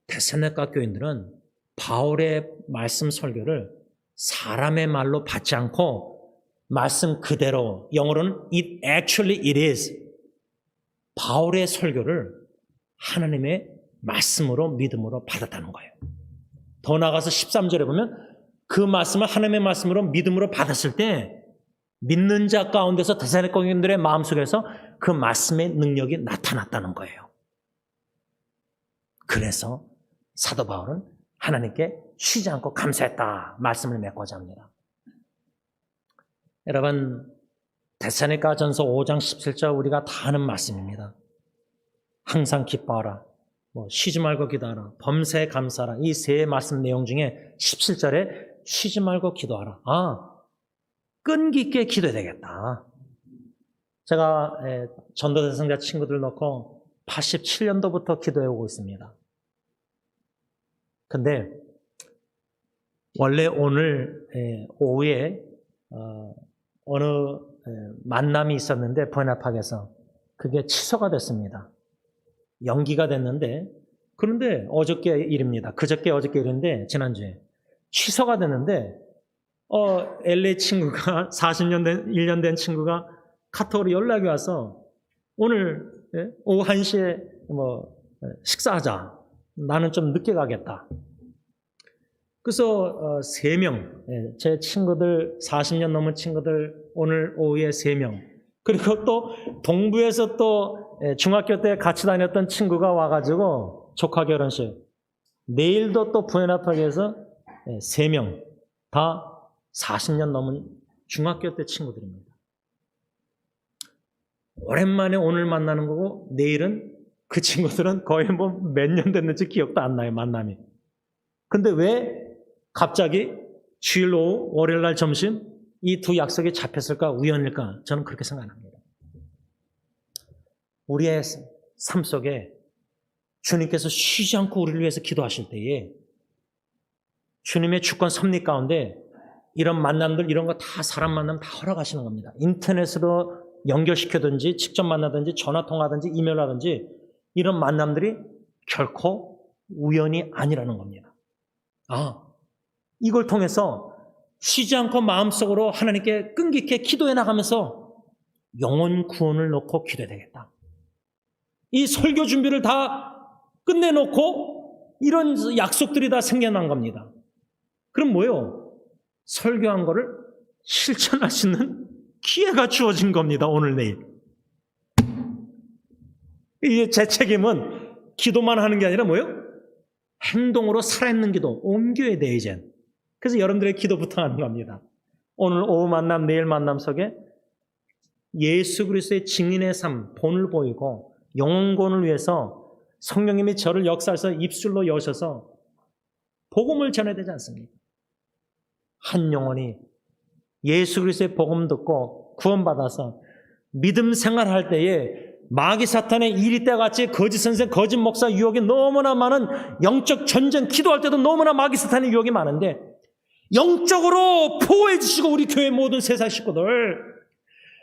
데살로니가 교인들은 바울의 말씀 설교를 사람의 말로 받지 않고 말씀 그대로 영어로는 it is 바울의 설교를 하나님의 말씀으로 믿음으로 받았다는 거예요. 더 나아가서 13절에 보면 그 말씀을 하나님의 말씀으로 믿음으로 받았을 때 믿는 자 가운데서 데살로니가 교인들의 마음속에서 그 말씀의 능력이 나타났다는 거예요. 그래서 사도 바울은 하나님께 쉬지 않고 감사했다 말씀을 맺고자 합니다. 여러분 데살로니가전서 5장 17절 우리가 다 아는 말씀입니다. 항상 기뻐하라, 쉬지 말고 기도하라, 범사에 감사하라. 이 세 말씀 내용 중에 17절에 쉬지 말고 기도하라. 끈기 있게 기도해야 되겠다. 제가 전도대상자 친구들 놓고 87년도부터 기도해 오고 있습니다. 근데 원래 오늘 오후에 어느 만남이 있었는데 번합학에서 그게 취소가 됐습니다. 연기가 됐는데 그런데 어저께 일입니다. 그저께 어저께 일인데 지난주에 취소가 됐는데 LA 친구가 40년 된 1년 된 친구가 카톡으로 연락이 와서 오늘 오후 1시에 식사하자. 나는 좀 늦게 가겠다. 그래서 3명, 제 친구들 40년 넘은 친구들 오늘 오후에 3명 그리고 또 동부에서 또 중학교 때 같이 다녔던 친구가 와가지고 조카 결혼식 내일도 또 부에나파게에서 3명 다 40년 넘은 중학교 때 친구들입니다. 오랜만에 오늘 만나는 거고 내일은 그 친구들은 거의 몇 년 됐는지 기억도 안 나요, 만남이. 근데 왜 갑자기 주일 오후, 월요일 날 점심 이 두 약속이 잡혔을까? 우연일까? 저는 그렇게 생각합니다. 우리의 삶 속에 주님께서 쉬지 않고 우리를 위해서 기도하실 때에 주님의 주권 섭리 가운데 이런 만남들, 이런 거 다 사람 만남 다 허락하시는 겁니다. 인터넷으로 연결시켜든지 직접 만나든지 전화통화하든지 이메일하든지 이런 만남들이 결코 우연이 아니라는 겁니다. 이걸 통해서 쉬지 않고 마음속으로 하나님께 끈기 있게 기도해 나가면서 영혼 구원을 놓고 기도해야 되겠다. 이 설교 준비를 다 끝내놓고 이런 약속들이 다 생겨난 겁니다. 그럼 뭐예요? 설교한 거를 실천할 수 있는 기회가 주어진 겁니다. 오늘 내일. 이제 제 책임은 기도만 하는 게 아니라 뭐예요? 행동으로 살아있는 기도, 옮겨야 돼 이젠. 그래서 여러분들의 기도부터 하는 겁니다. 오늘 오후 만남, 내일 만남 속에 예수 그리스도의 증인의 삶, 본을 보이고 영혼권을 위해서 성령님이 저를 역사해서 입술로 여셔서 복음을 전해야 되지 않습니까? 한 영혼이 예수 그리스도의 복음 듣고 구원받아서 믿음 생활할 때에 마귀 사탄의 이리 때같이 거짓 선생, 거짓 목사 유혹이 너무나 많은 영적 전쟁, 기도할 때도 너무나 마귀 사탄의 유혹이 많은데 영적으로 보호해 주시고 우리 교회 모든 세상 식구들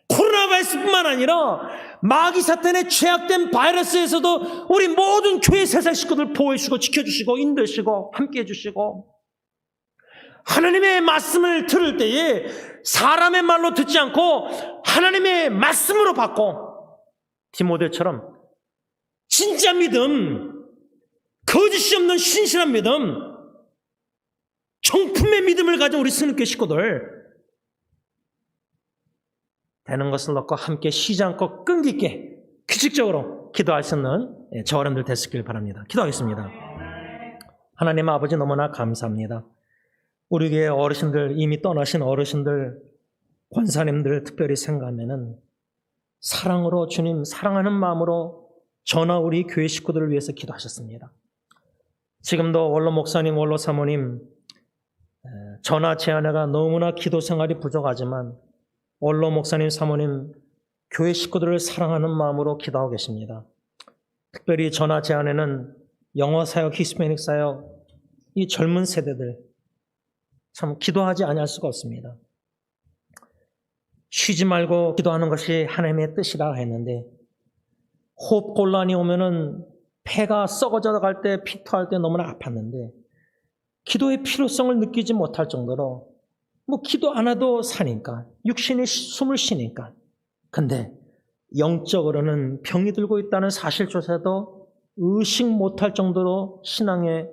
코로나 바이러스뿐만 아니라 마귀 사탄의 죄악된 바이러스에서도 우리 모든 교회 세상 식구들 보호해 주시고 지켜주시고 인도해주시고 함께해 주시고 하나님의 말씀을 들을 때에 사람의 말로 듣지 않고 하나님의 말씀으로 받고 디모데처럼 진짜 믿음, 거짓이 없는 신실한 믿음, 정품의 믿음을 가진 우리 스님교 식구들 되는 것을 넣고 함께 쉬지 않고 끈기 있게 규칙적으로 기도할 수 있는 저와 여러분들 됐길 바랍니다. 기도하겠습니다. 하나님 아버지 너무나 감사합니다. 우리 교회 어르신들, 이미 떠나신 어르신들, 권사님들 특별히 생각하면은 사랑으로 주님 사랑하는 마음으로 저나 우리 교회 식구들을 위해서 기도하셨습니다. 지금도 원로 목사님, 원로 사모님 저나 제 아내가 너무나 기도 생활이 부족하지만 원로 목사님, 사모님 교회 식구들을 사랑하는 마음으로 기도하고 계십니다. 특별히 저나 제 아내는 영어 사역, 히스패닉 사역 이 젊은 세대들 참 기도하지 아니할 수가 없습니다. 쉬지 말고 기도하는 것이 하나님의 뜻이라 했는데 호흡곤란이 오면은 폐가 썩어져 갈 때, 피토할 때 너무나 아팠는데 기도의 필요성을 느끼지 못할 정도로 뭐 기도 안 해도 사니까 육신이 숨을 쉬니까 근데 영적으로는 병이 들고 있다는 사실조차도 의식 못할 정도로 신앙에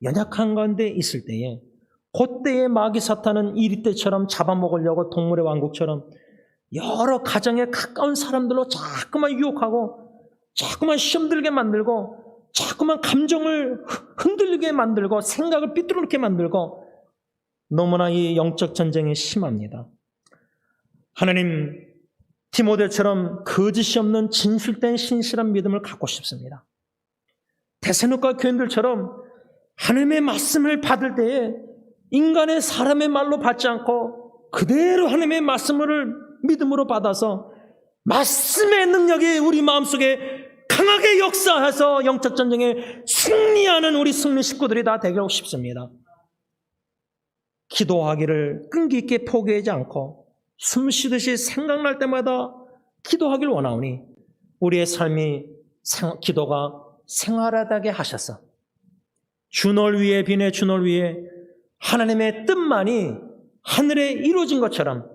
연약한 가운데 있을 때에 그때의 마귀 사탄은 이리 때처럼 잡아먹으려고 동물의 왕국처럼 여러 가정에 가까운 사람들로 자꾸만 유혹하고 자꾸만 시험 들게 만들고 자꾸만 감정을 흔들리게 만들고 생각을 삐뚤게 만들고 너무나 이 영적 전쟁이 심합니다. 하나님, 디모데처럼 거짓이 없는 진실된 신실한 믿음을 갖고 싶습니다. 데살로니가 교인들처럼 하나님의 말씀을 받을 때에 인간의 사람의 말로 받지 않고 그대로 하나님의 말씀을 믿음으로 받아서 말씀의 능력이 우리 마음속에 강하게 역사해서 영적 전쟁에 승리하는 우리 승리 식구들이 다 되고 싶습니다. 기도하기를 끈기 있게 포기하지 않고 숨 쉬듯이 생각날 때마다 기도하기를 원하오니 우리의 삶이 기도가 생활하게 하셔서 주널 위에 비내 주널 위에 하나님의 뜻만이 하늘에 이루어진 것처럼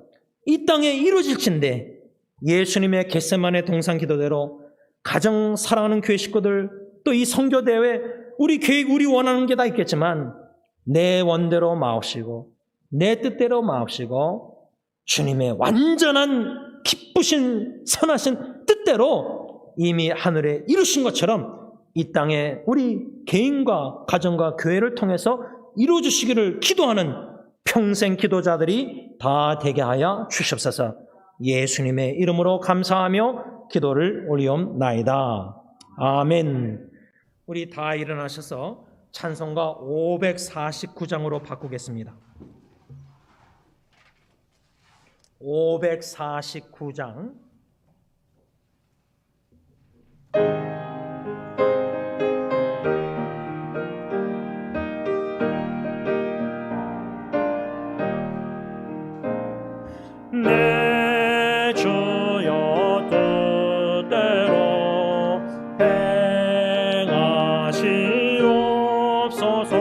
이 땅에 이루어질진데 예수님의 겟세마네 동산 기도대로 가정 사랑하는 교회 식구들 또 이 선교대회 우리 계획 우리 원하는 게 다 있겠지만 내 원대로 마옵시고 내 뜻대로 마옵시고 주님의 완전한 기쁘신 선하신 뜻대로 이미 하늘에 이루신 것처럼 이 땅에 우리 개인과 가정과 교회를 통해서 이루어주시기를 기도하는 평생 기도자들이 다 되게 하여 주시옵소서. 예수님의 이름으로 감사하며 기도를 올리옵나이다. 아멘. 우리 다 일어나셔서 찬송가 549장으로 바꾸겠습니다. 549장. 내 주여 뜻대로 행하시옵소서.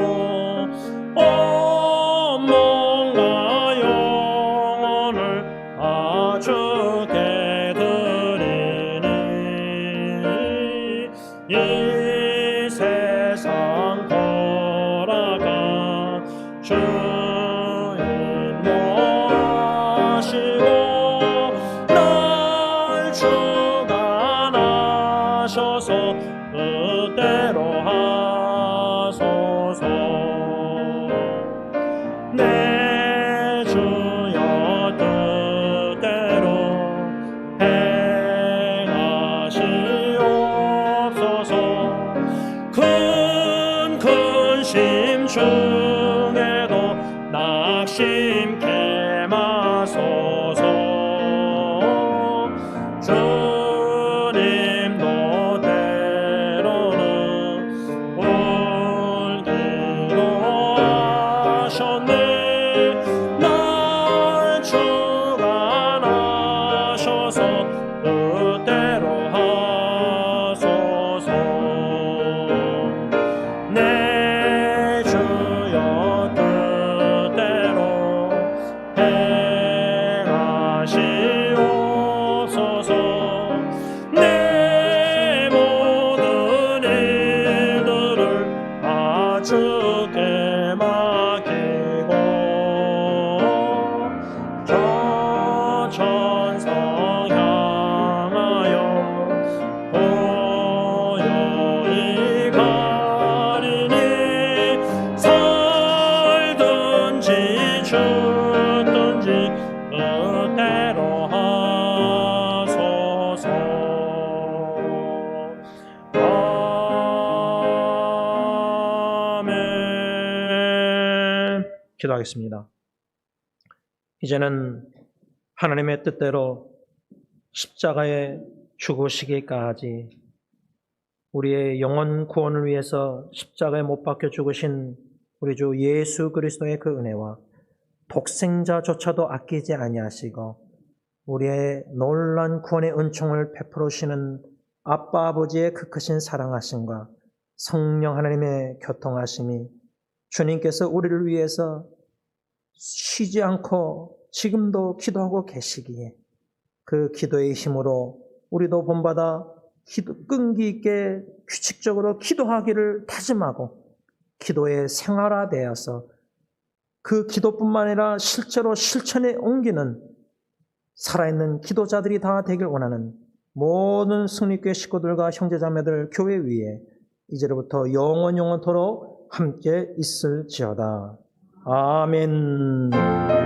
온 몸과 영혼을 아주께 기도하겠습니다. 이제는 하나님의 뜻대로 십자가에 죽으시기까지 우리의 영혼 구원을 위해서 십자가에 못 박혀 죽으신 우리 주 예수 그리스도의 그 은혜와 독생자조차도 아끼지 아니하시고 우리의 놀라운 구원의 은총을 베풀으시는 아빠 아버지의 그 크신 사랑하심과 성령 하나님의 교통하심이 주님께서 우리를 위해서 쉬지 않고 지금도 기도하고 계시기에 그 기도의 힘으로 우리도 본받아 끈기 있게 규칙적으로 기도하기를 다짐하고 기도의 생활화되어서 그 기도뿐만 아니라 실제로 실천에 옮기는 살아있는 기도자들이 다 되길 원하는 모든 승리교회 식구들과 형제자매들 교회 위에 이제로부터 영원토록 함께 있을지어다. 아멘.